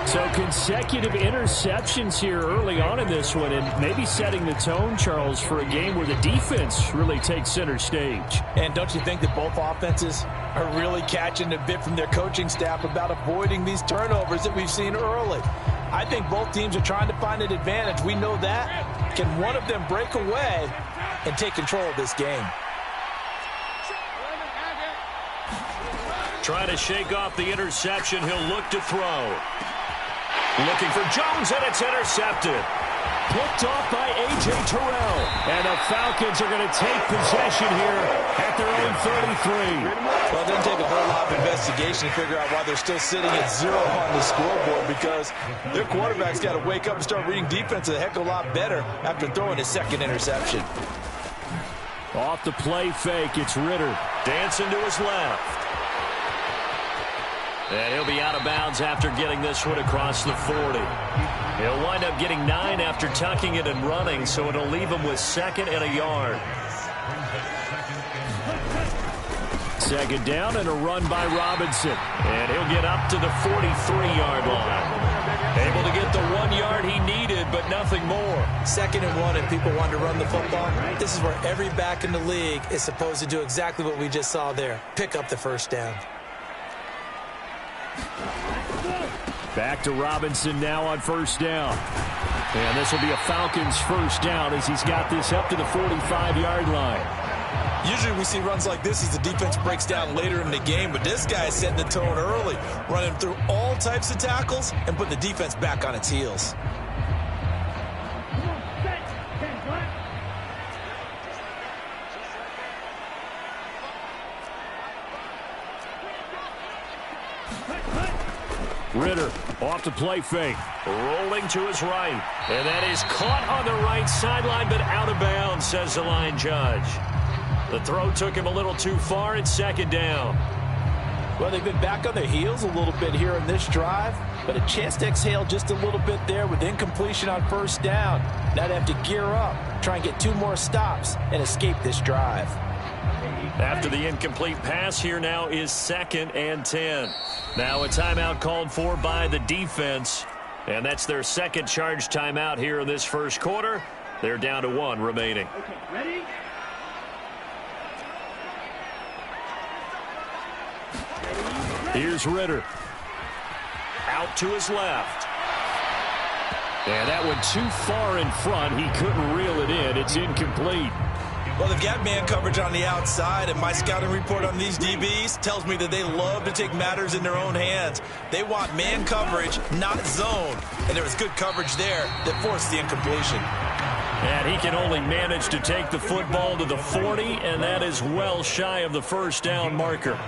S4: So consecutive interceptions here early on in this one, and maybe setting the tone, Charles, for a game where the defense really takes center stage.
S3: And don't you think that both offenses are really catching a bit from their coaching staff about avoiding these turnovers that we've seen early? I think both teams are trying to find an advantage. We know that. Can one of them break away and take control of this game?
S2: Trying to shake off the interception. He'll look to throw. Looking for Jones, and it's intercepted.
S4: Picked off by A.J. Terrell. And the Falcons are going to take possession here at their own 33.
S3: Well, it doesn't take a whole lot of investigation to figure out why they're still sitting at 0 on the scoreboard, because their quarterback's got to wake up and start reading defense a heck of a lot better after throwing his 2nd interception.
S4: Off the play fake, it's Ritter.
S2: Dancing to his left. And he'll be out of bounds after getting this one across the 40. He'll wind up getting 9 after tucking it and running, so it'll leave him with 2nd and a yard.
S4: 2nd down and a run by Robinson.
S2: And he'll get up to the 43-yard line. Able to get the 1 yard he needed, but nothing more.
S3: 2nd and 1, and people want to run the football. This is where every back in the league is supposed to do exactly what we just saw there. Pick up the 1st down.
S4: Back to Robinson now on 1st down. And this will be a Falcons 1st down as he's got this up to the 45-yard line.
S3: Usually we see runs like this as the defense breaks down later in the game, but this guy is setting the tone early, running through all types of tackles and putting the defense back on its heels.
S4: Ritter off the play fake.
S2: Rolling to his right. And that is caught on the right sideline, but out of bounds, says the line judge. The throw took him a little too far. It's 2nd down.
S3: Well, they've been back on their heels a little bit here in this drive, but a chance to exhale just a little bit there with incompletion on 1st down. Now they have to gear up, try and get 2 more stops, and escape this drive.
S2: After the incomplete pass, here now is 2nd and 10. Now a timeout called for by the defense, and that's their 2nd charge timeout here in this 1st quarter. They're down to 1 remaining.
S5: Okay, ready?
S4: Here's Ritter.
S2: Out to his left.
S4: And that went too far in front. He couldn't reel it in. It's incomplete.
S3: Well, they've got man coverage on the outside, and my scouting report on these DBs tells me that they love to take matters in their own hands. They want man coverage, not zone. And there was good coverage there that forced the incompletion.
S2: And he can only manage to take the football to the 40, and that is well shy of the first down marker.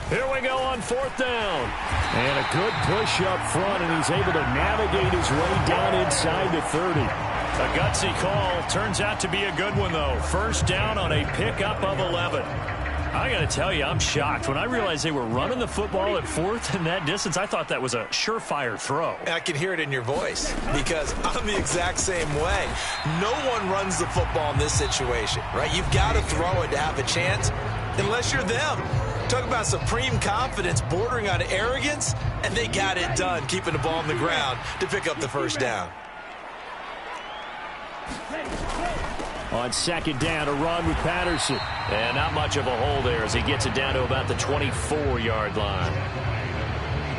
S2: Here we go on 4th down.
S4: And a good push up front, and he's able to navigate his way down inside the 30.
S2: A gutsy call. Turns out to be a good one, though. First down on a pickup of 11. I got to tell you, I'm shocked. When I realized they were running the football at 4th in that distance, I thought that was a surefire throw.
S8: I can hear it in your voice because I'm the exact same way. No one runs the football in this situation, right? You've got to throw it to have a chance unless you're them. Talk about supreme confidence bordering on arrogance, and they got it done, keeping the ball on the ground to pick up the first down.
S4: On 2nd down, a run with Patterson.
S2: And not much of a hole there as he gets it down to about the 24-yard line.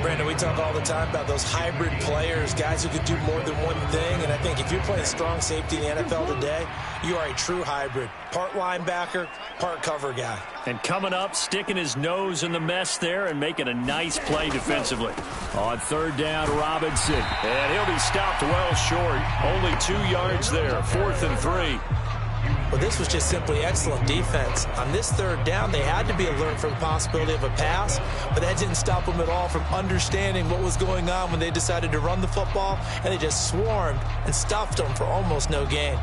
S3: Brandon, we talk all the time about those hybrid players, guys who can do more than one thing. And I think if you're playing strong safety in the NFL today, you are a true hybrid. Part linebacker, part cover guy.
S2: And coming up, sticking his nose in the mess there and making a nice play defensively.
S4: On 3rd down, Robinson.
S2: And he'll be stopped well short. Only 2 yards there, 4th and 3.
S3: Well, this was just simply excellent defense. On this 3rd down, they had to be alert for the possibility of a pass, but that didn't stop them at all from understanding what was going on when they decided to run the football, and they just swarmed and stuffed them for almost no gain.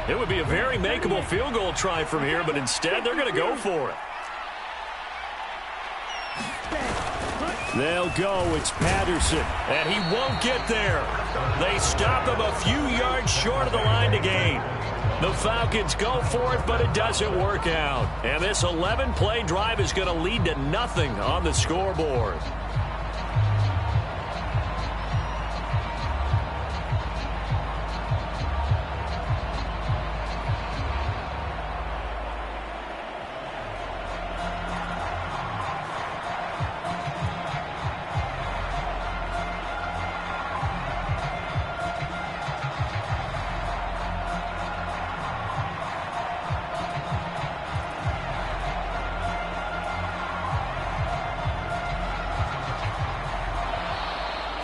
S2: It would be a very makeable field goal try from here, but instead they're going to go for it.
S4: They'll go. It's Patterson.
S2: And he won't get there. They stop him a few yards short of the line to gain. The Falcons go for it, but it doesn't work out. And this 11-play drive is going to lead to nothing on the scoreboard.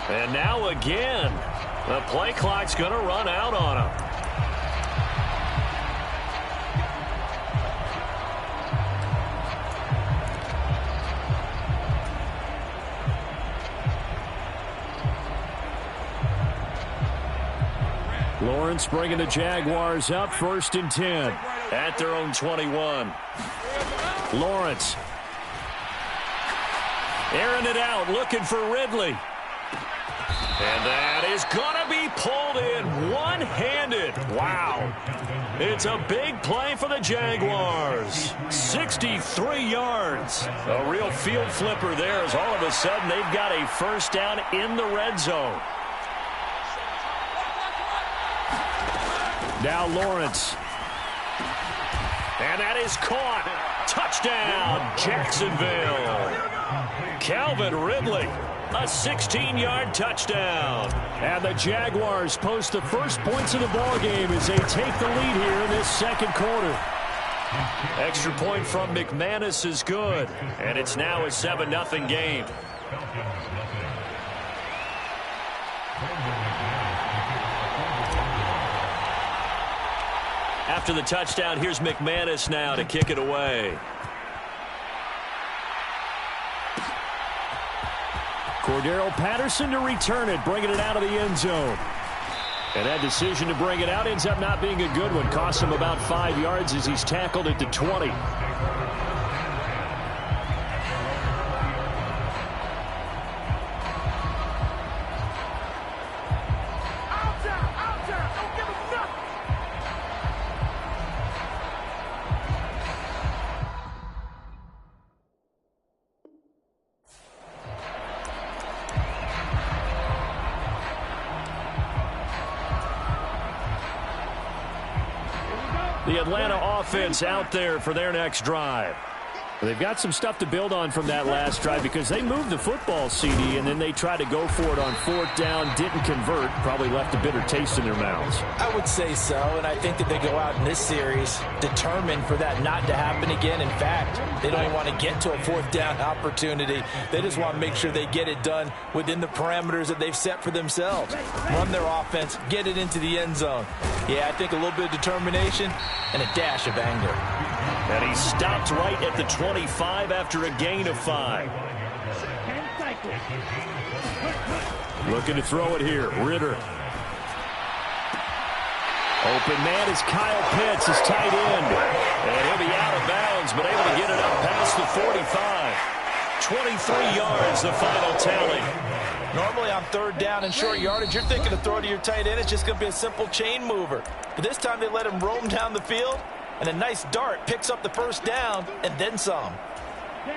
S2: And now again, the play clock's going to run out on him.
S4: Lawrence bringing the Jaguars up, 1st and 10.
S2: At their own 21.
S4: Lawrence.
S2: Airing it out, looking for Ridley. And that is going to be pulled in one-handed. Wow. It's a big play for the Jaguars. 63 yards. A real field flipper there as all of a sudden they've got a first down in the red zone.
S4: Now Lawrence.
S2: And that is caught. Touchdown, Jacksonville. Calvin Ridley. A 16-yard touchdown.
S4: And the Jaguars post the first points of the ballgame as they take the lead here in this 2nd quarter.
S2: Extra point from McManus is good. And it's now a 7-0 game. After the touchdown, here's McManus now to kick it away.
S4: Cordero Patterson to return it, bringing it out of the end zone. And that decision to bring it out ends up not being a good one. Costs him about 5 yards as he's tackled at the 20. The Atlanta offense out there for their next drive. Well, they've got some stuff to build on from that last drive because they moved the football, CD, and then they tried to go for it on 4th down, didn't convert, probably left a bitter taste in their mouths.
S3: I would say so, and I think that they go out in this series determined for that not to happen again. In fact, they don't even want to get to a 4th down opportunity. They just want to make sure they get it done within the parameters that they've set for themselves. Run their offense, get it into the end zone. Yeah, I think a little bit of determination and a dash of anger.
S2: And he stopped right at the 25 after a gain of 5.
S4: Looking to throw it here. Ritter. Open man is Kyle Pitts, his tight end. And he'll be out of bounds, but able to get it up past the 45. 23 yards, the final tally.
S3: Normally on 3rd down and short yardage, you're thinking to throw to your tight end. It's just going to be a simple chain mover. But this time they let him roam down the field, and a nice dart picks up the 1st down and then some.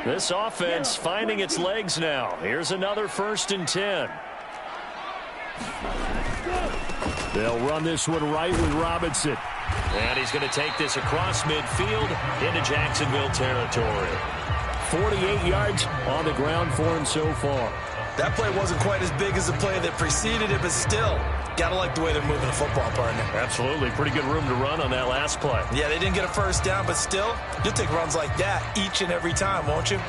S2: This offense finding its legs now. Here's another 1st and 10.
S4: They'll run this one right with Robinson.
S2: And he's going to take this across midfield into Jacksonville territory.
S4: 48 yards on the ground for him so far.
S8: That play wasn't quite as big as the play that preceded it, but still, got to like the way they're moving the football, partner.
S2: Absolutely. Pretty good room to run on that last play.
S8: Yeah, they didn't get a 1st down, but still, you'll take runs like that each and every time, won't you?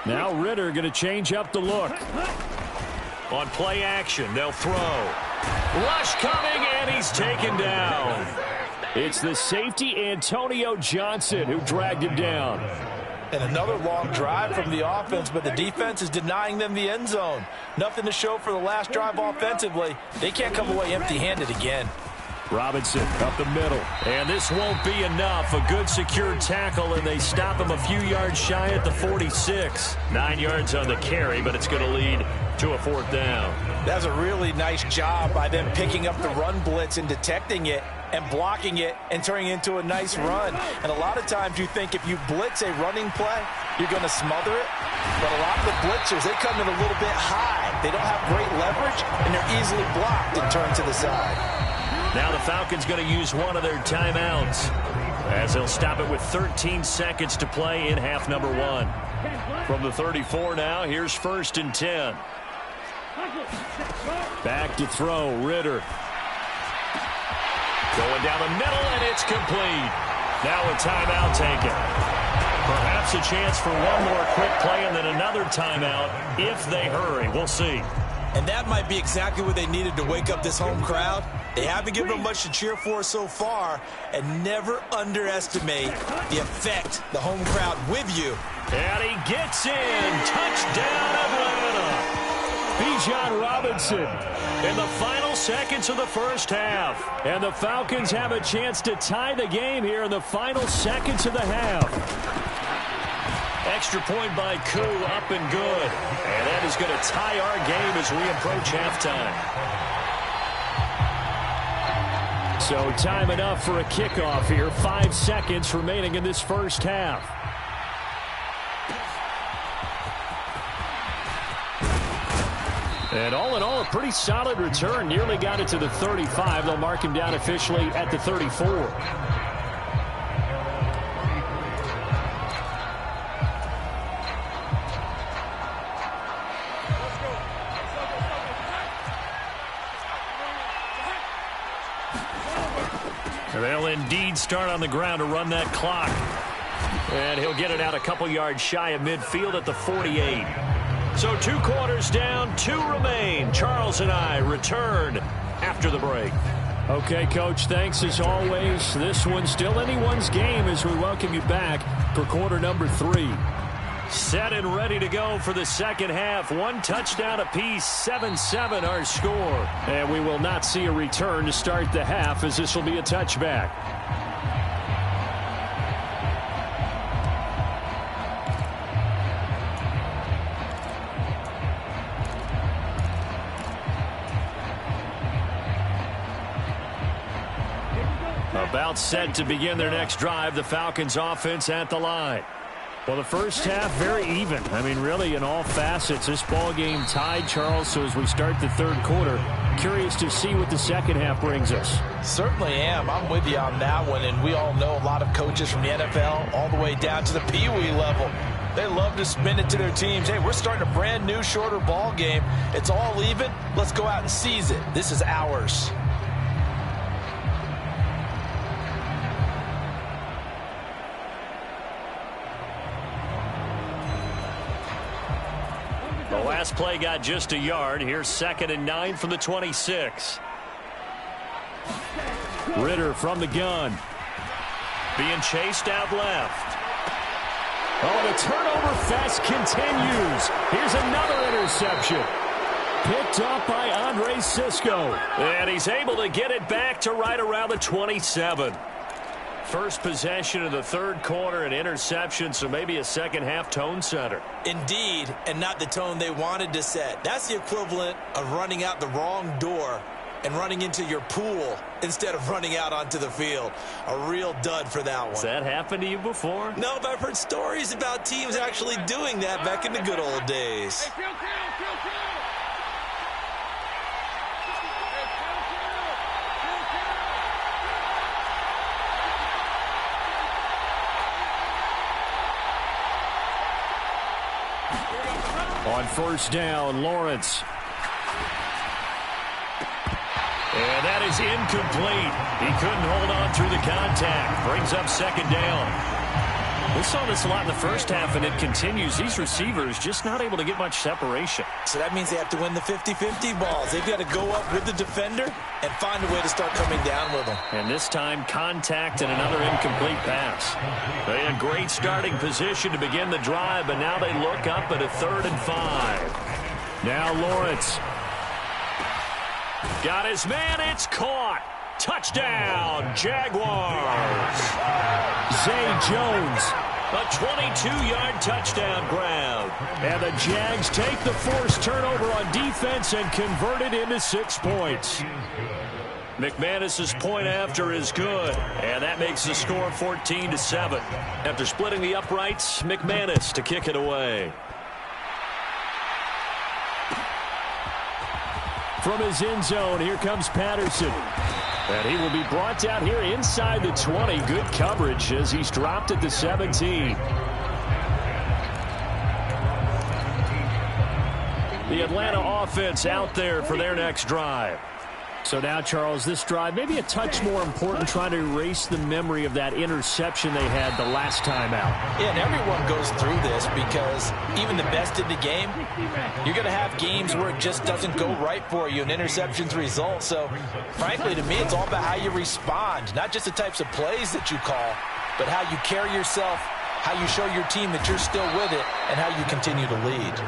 S4: Now Ritter going to change up the look.
S2: On play action, they'll throw. Rush coming, and he's taken down.
S4: It's the safety Antonio Johnson who dragged him down.
S3: And another long drive from the offense, but the defense is denying them the end zone. Nothing to show for the last drive offensively. They can't come away empty-handed again.
S4: Robinson up the middle.
S2: And this won't be enough. A good secure tackle, and they stop him a few yards shy at the 46. 9 yards on the carry, but it's going to lead to a 4th down.
S3: That's a really nice job by them picking up the run blitz and detecting it and blocking it and turning it into a nice run. And a lot of times you think if you blitz a running play, you're going to smother it. But a lot of the blitzers, they come in a little bit high. They don't have great leverage, and they're easily blocked and turned to the side.
S2: Now the Falcons going to use one of their timeouts as they'll stop it with 13 seconds to play in half number 1. From the 34 now, here's 1st and 10.
S4: Back to throw, Ritter.
S2: Going down the middle, and it's complete. Now a timeout taken. Perhaps a chance for one more quick play and then another timeout if they hurry. We'll see.
S8: And that might be exactly what they needed to wake up this home crowd. They haven't given them much to cheer for so far, and never underestimate the effect the home crowd with you.
S2: And he gets in. Touchdown, Atlanta.
S4: Bijan Robinson
S2: In the final seconds of the 1st half.
S4: And the Falcons have a chance to tie the game here in the final seconds of the half.
S2: Extra point by Koo, up and good. And that is going to tie our game as we approach halftime.
S4: So time enough for a kickoff here. 5 seconds remaining in this 1st half. And all in all, a pretty solid return. Nearly got it to the 35. They'll mark him down officially at the 34.
S2: They'll indeed start on the ground to run that clock. And he'll get it out a couple yards shy of midfield at the 48. So 2 quarters down, 2 remain. Charles and I return after the break.
S4: Okay, Coach, thanks as always. This one's still anyone's game as we welcome you back for quarter number 3.
S2: Set and ready to go for the second half. 1 touchdown apiece, 7-7 our score.
S4: And we will not see a return to start the half as this will be a touchback. About set to begin their next drive, the Falcons offense at the line. Well, the first half, very even. I mean, really, in all facets, this ball game tied, Charles. So as we start the third quarter, curious to see what the second half brings us.
S3: Certainly am. I'm with you on that one. And we all know a lot of coaches from the NFL all the way down to the Pee Wee level. They love to spin it to their teams. Hey, we're starting a brand new, shorter ball game. It's all even. Let's go out and seize it. This is ours.
S2: The last play got just a yard. Here's 2nd and 9 from the 26.
S4: Ritter from the gun.
S2: Being chased out left.
S4: Oh, the turnover fest continues. Here's another interception. Picked up by Andre Cisco.
S2: And he's able to get it back to right around the 27. First possession of the third quarter, an interception, so maybe a second half tone setter.
S8: Indeed, and not the tone they wanted to set. That's the equivalent of running out the wrong door and running into your pool instead of running out onto the field. A real dud for that one.
S2: Has that happened to you before?
S8: No, but I've heard stories about teams actually doing that back in the good old days.
S4: On first down, Lawrence.
S2: And that is incomplete. He couldn't hold on through the contact. Brings up second down. We saw this a lot in the first half, and it continues. These receivers just not able to get much separation.
S8: So that means they have to win the 50-50 balls. They've got to go up with the defender and find a way to start coming down with them.
S2: And this time, contact and another incomplete pass. They had great starting position to begin the drive, but now they look up at a 3rd and 5.
S4: Now Lawrence.
S2: Got his man. It's caught. Touchdown, Jaguars.
S4: Zay Jones.
S2: A 22-yard touchdown grab.
S4: And the Jags take the forced turnover on defense and convert it into 6 points.
S2: McManus's point after is good, and that makes the score 14-7. After splitting the uprights, McManus to kick it away.
S4: From his end zone, here comes Patterson. And he will be brought down here inside the 20. Good coverage as he's dropped at the 17. The Atlanta offense out there for their next drive. So now, Charles, this drive maybe a touch more important, trying to erase the memory of that interception they had the last time out.
S3: Yeah, and everyone goes through this because even the best in the game, you're going to have games where it just doesn't go right for you, and interceptions result. So, frankly, to me, it's all about how you respond, not just the types of plays that you call, but how you carry yourself, how you show your team that you're still with it, and how you continue to lead.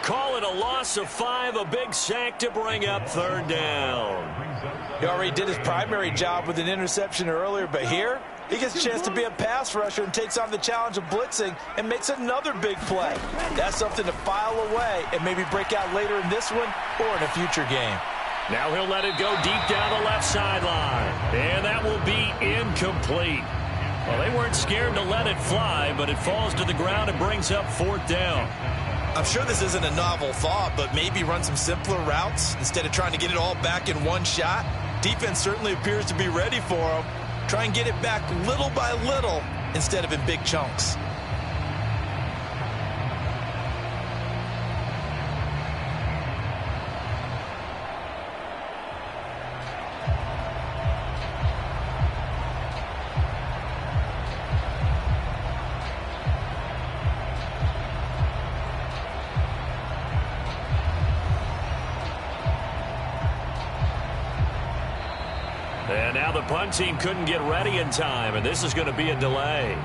S2: Call it a loss of 5, a big sack to bring up 3rd down.
S3: He already did his primary job with an interception earlier, but here he gets a chance to be a pass rusher and takes on the challenge of blitzing and makes another big play. That's something to file away and maybe break out later in this one or in a future game.
S2: Now he'll let it go deep down the left sideline, and that will be incomplete. Well, they weren't scared to let it fly, but it falls to the ground and brings up 4th down.
S8: I'm sure this isn't a novel thought, but maybe run some simpler routes instead of trying to get it all back in one shot. Defense certainly appears to be ready for them. Try and get it back little by little instead of in big chunks.
S2: the punt team couldn't get ready in time, and this is going to be a delay.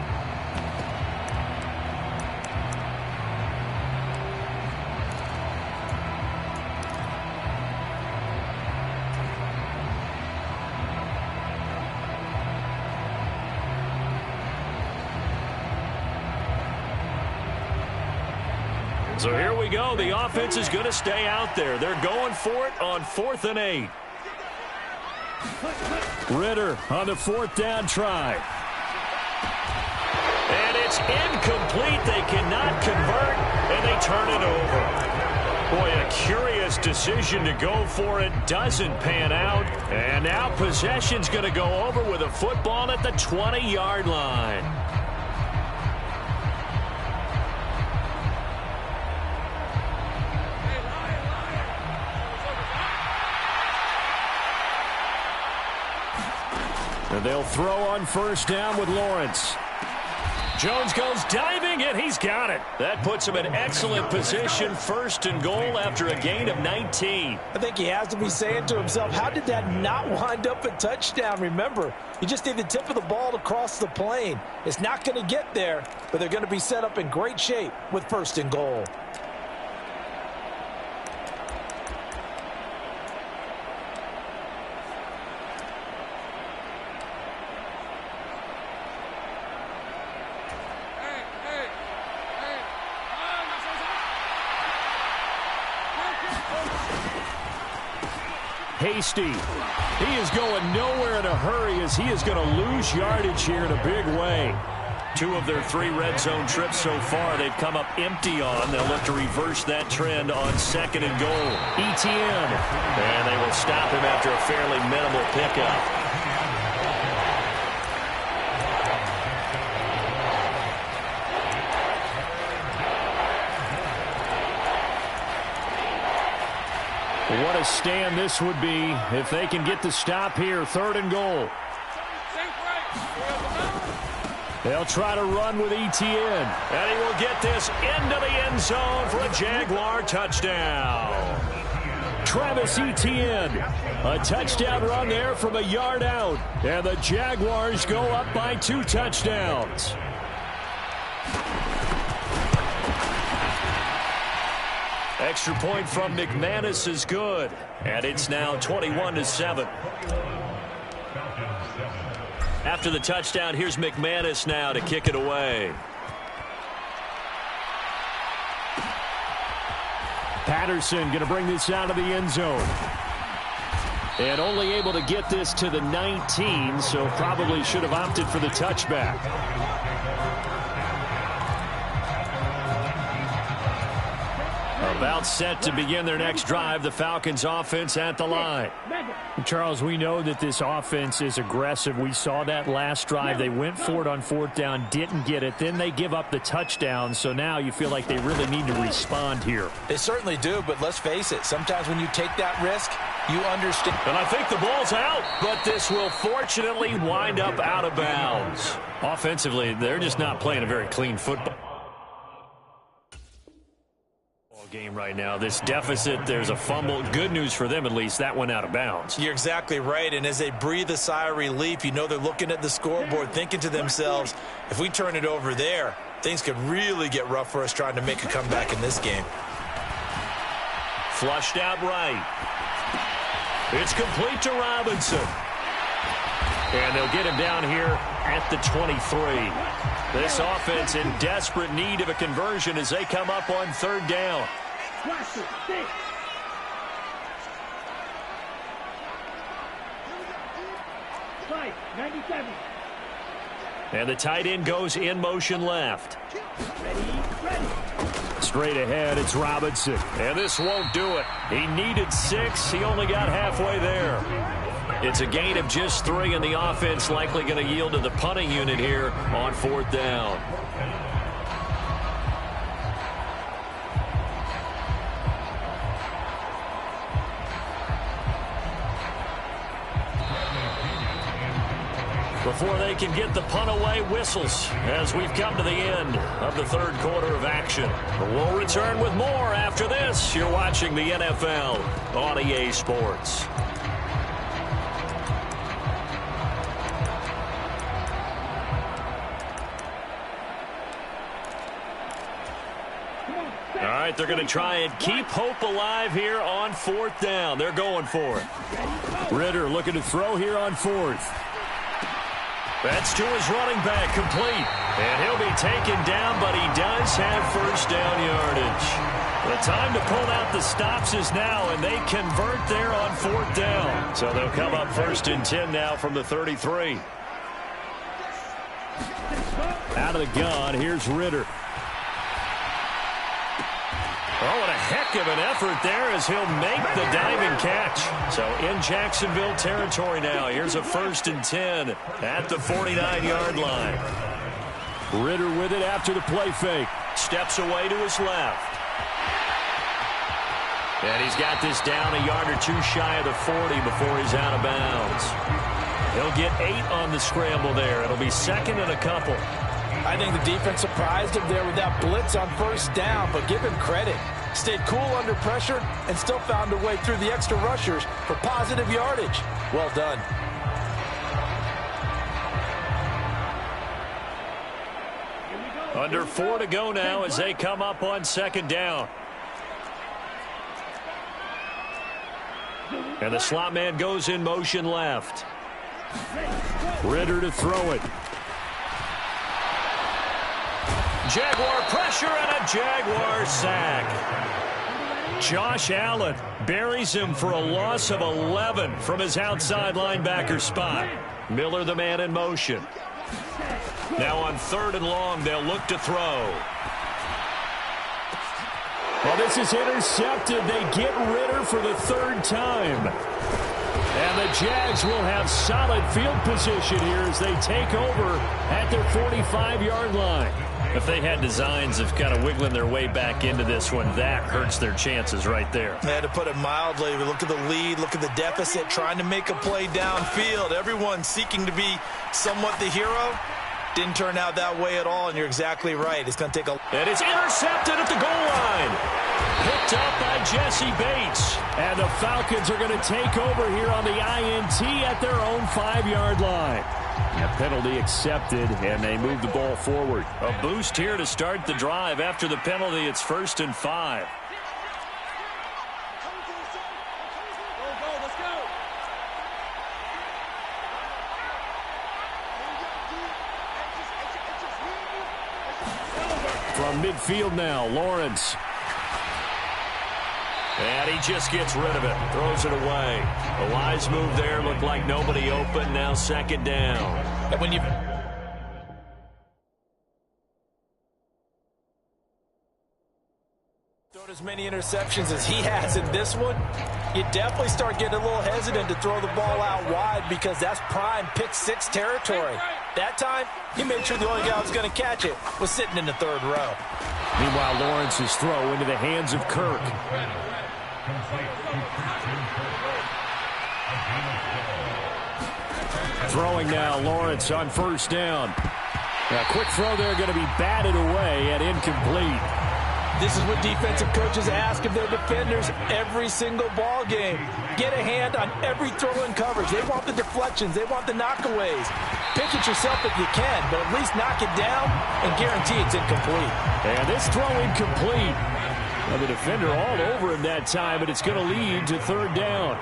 S2: So here we go. The offense is going to stay out there. They're going for it on 4th and 8.
S4: Ritter on the 4th down try.
S2: And it's incomplete. They cannot convert, and they turn it over. Boy, a curious decision to go for it. Doesn't pan out. And now possession's going to go over with a football at the 20-yard line.
S4: And they'll throw on 1st down with Lawrence.
S2: Jones goes diving, and he's got it. That puts him in excellent position, 1st and goal after a gain of 19.
S3: I think he has to be saying to himself, how did that not wind up a touchdown? Remember, you just need the tip of the ball to cross the plane. It's not going to get there, but they're going to be set up in great shape with 1st and goal.
S4: Hasty. He is going nowhere in a hurry as he is going to lose yardage here in a big way.
S2: 2 of their 3 red zone trips so far they've come up empty on. They'll look to reverse that trend on 2nd and goal. Etienne. And they will stop him after a fairly minimal pickup.
S4: What a stand this would be if they can get the stop here. 3rd and goal. They'll try to run with Etienne.
S2: And he will get this into the end zone for a Jaguar touchdown.
S4: Travis Etienne. A touchdown run there from a yard out. And the Jaguars go up by 2 touchdowns.
S2: Extra point from McManus is good. And it's now 21-7. After the touchdown, here's McManus now to kick it away.
S4: Patterson going to bring this out of the end zone. And only able to get this to the 19, so probably should have opted for the touchback.
S2: About set to begin their next drive, the Falcons offense at the line.
S4: Charles, we know that this offense is aggressive. We saw that last drive. They went for it on 4th down, didn't get it. Then they give up the touchdown, so now you feel like they really need to respond here.
S3: They certainly do, but let's face it, sometimes when you take that risk, you understand.
S2: And I think the ball's out, but this will fortunately wind up out of bounds. Offensively, they're just not playing a very clean football game right now. This deficit, there's a fumble. Good news for them, at least. That went out of bounds.
S8: You're exactly right, and as they breathe a sigh of relief, you know they're looking at the scoreboard, thinking to themselves, if we turn it over there, things could really get rough for us trying to make a comeback in this game.
S2: Flushed out right. It's complete to Robinson. And they'll get him down here at the 23. This offense in desperate need of a conversion as they come up on 3rd down.
S5: 97.
S2: And the tight end goes in motion left.
S5: Ready.
S4: Straight ahead, it's Robinson.
S2: And this won't do it. He needed 6. He only got halfway there. It's a gain of just 3, and the offense likely going to yield to the punting unit here on 4th down. Before they can get the punt away, whistles as we've come to the end of the 3rd quarter of action. We'll return with more after this. You're watching the NFL on EA Sports.
S4: All right, they're going to try and keep hope alive here on 4th down. They're going for it. Ritter looking to throw here on 4th. That's to his running back, complete. And he'll be taken down, but he does have first down yardage. The time to pull out the stops is now, and they convert there on 4th down. So they'll come up 1st and 10 now from the 33. Out of the gun, here's Ritter. Oh, what a heck of an effort there as he'll make the diving catch. So in Jacksonville territory now. Here's a 1st and 10 at the 49-yard line. Ritter with it after the play fake. Steps away to his left. And he's got this down a yard or two shy of the 40 before he's out of bounds. He'll get 8 on the scramble there. It'll be 2nd and a couple.
S3: I think the defense surprised him there with that blitz on 1st down, but give him credit. Stayed cool under pressure and still found a way through the extra rushers for positive yardage. Well done.
S4: Under 4 to go now as they come up on 2nd down. And the slot man goes in motion left. Ritter to throw it. Jaguar pressure and a Jaguar sack. Josh Allen buries him for a loss of 11 from his outside linebacker spot. Miller the man in motion. Now on 3rd and long, they'll look to throw. Well, this is intercepted. They get Ritter for the 3rd time. And the Jags will have solid field position here as they take over at their 45-yard line. If they had designs of kind of wiggling their way back into this one, that hurts their chances right there.
S8: They had to put it mildly. Look at the lead, look at the deficit, trying to make a play downfield. Everyone seeking to be somewhat the hero. Didn't turn out that way at all, and you're exactly right. It's going to take a...
S4: And it's intercepted at the goal line. Picked up by Jesse Bates. And the Falcons are going to take over here on the INT at their own 5-yard line. A penalty accepted, and they move the ball forward. A boost here to start the drive. After the penalty, it's 1st and 5. From midfield now, Lawrence. And he just gets rid of it. Throws it away. A wise move there. Looked like nobody open. Now 2nd down.
S3: And when you... thrown as many interceptions as he has in this one, you definitely start getting a little hesitant to throw the ball out wide because that's prime pick 6 territory. That time, he made sure the only guy who was going to catch it was sitting in the 3rd row.
S4: Meanwhile, Lawrence's throw into the hands of Kirk. Throwing now, Lawrence on 1st down. A quick throw there going to be batted away and incomplete.
S3: This is what defensive coaches ask of their defenders every single ball game. Get a hand on every throw in coverage. They want the deflections. They want the knockaways. Pick it yourself if you can, but at least knock it down and guarantee it's incomplete.
S4: And this throw incomplete. Well, the defender all over him that time, but it's going to lead to 3rd down.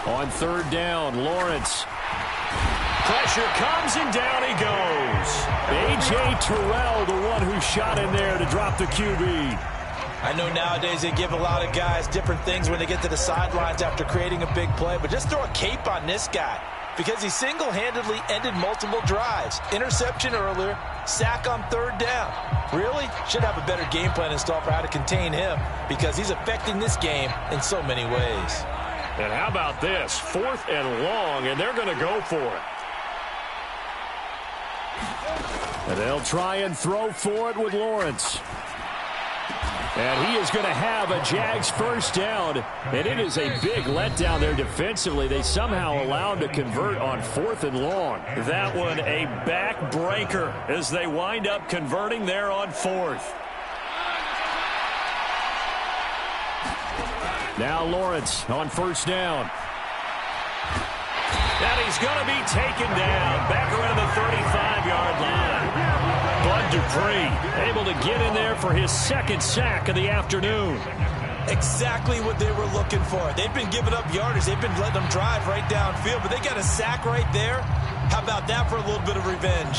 S4: On 3rd down, Lawrence. Pressure comes and down he goes. A.J. Terrell, the one who shot in there to drop the QB.
S3: I know nowadays they give a lot of guys different things when they get to the sidelines after creating a big play, but just throw a cape on this guy because he single-handedly ended multiple drives. Interception earlier, sack on 3rd down. Really? Should have a better game plan installed for how to contain him because he's affecting this game in so many ways.
S4: And how about this? 4th and long, and they're going to go for it. And they'll try and throw for it with Lawrence. And he is going to have a Jags 1st down. And it is a big letdown there defensively. They somehow allowed to convert on 4th and long. That one a backbreaker as they wind up converting there on 4th. Now Lawrence on 1st down.
S2: And he's going to be taken down back around the 35-yard line. Bud Dupree able to get in there for his second sack of the afternoon.
S8: Exactly what they were looking for. They've been giving up yardage. They've been letting them drive right downfield, but they got a sack right there. How about that for a little bit of revenge?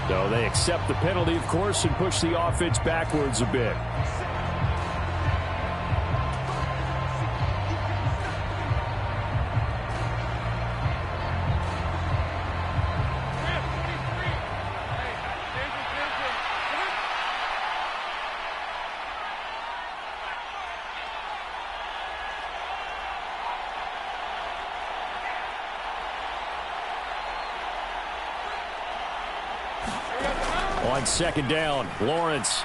S4: So they accept the penalty, of course, and push the offense backwards a bit. On second down, Lawrence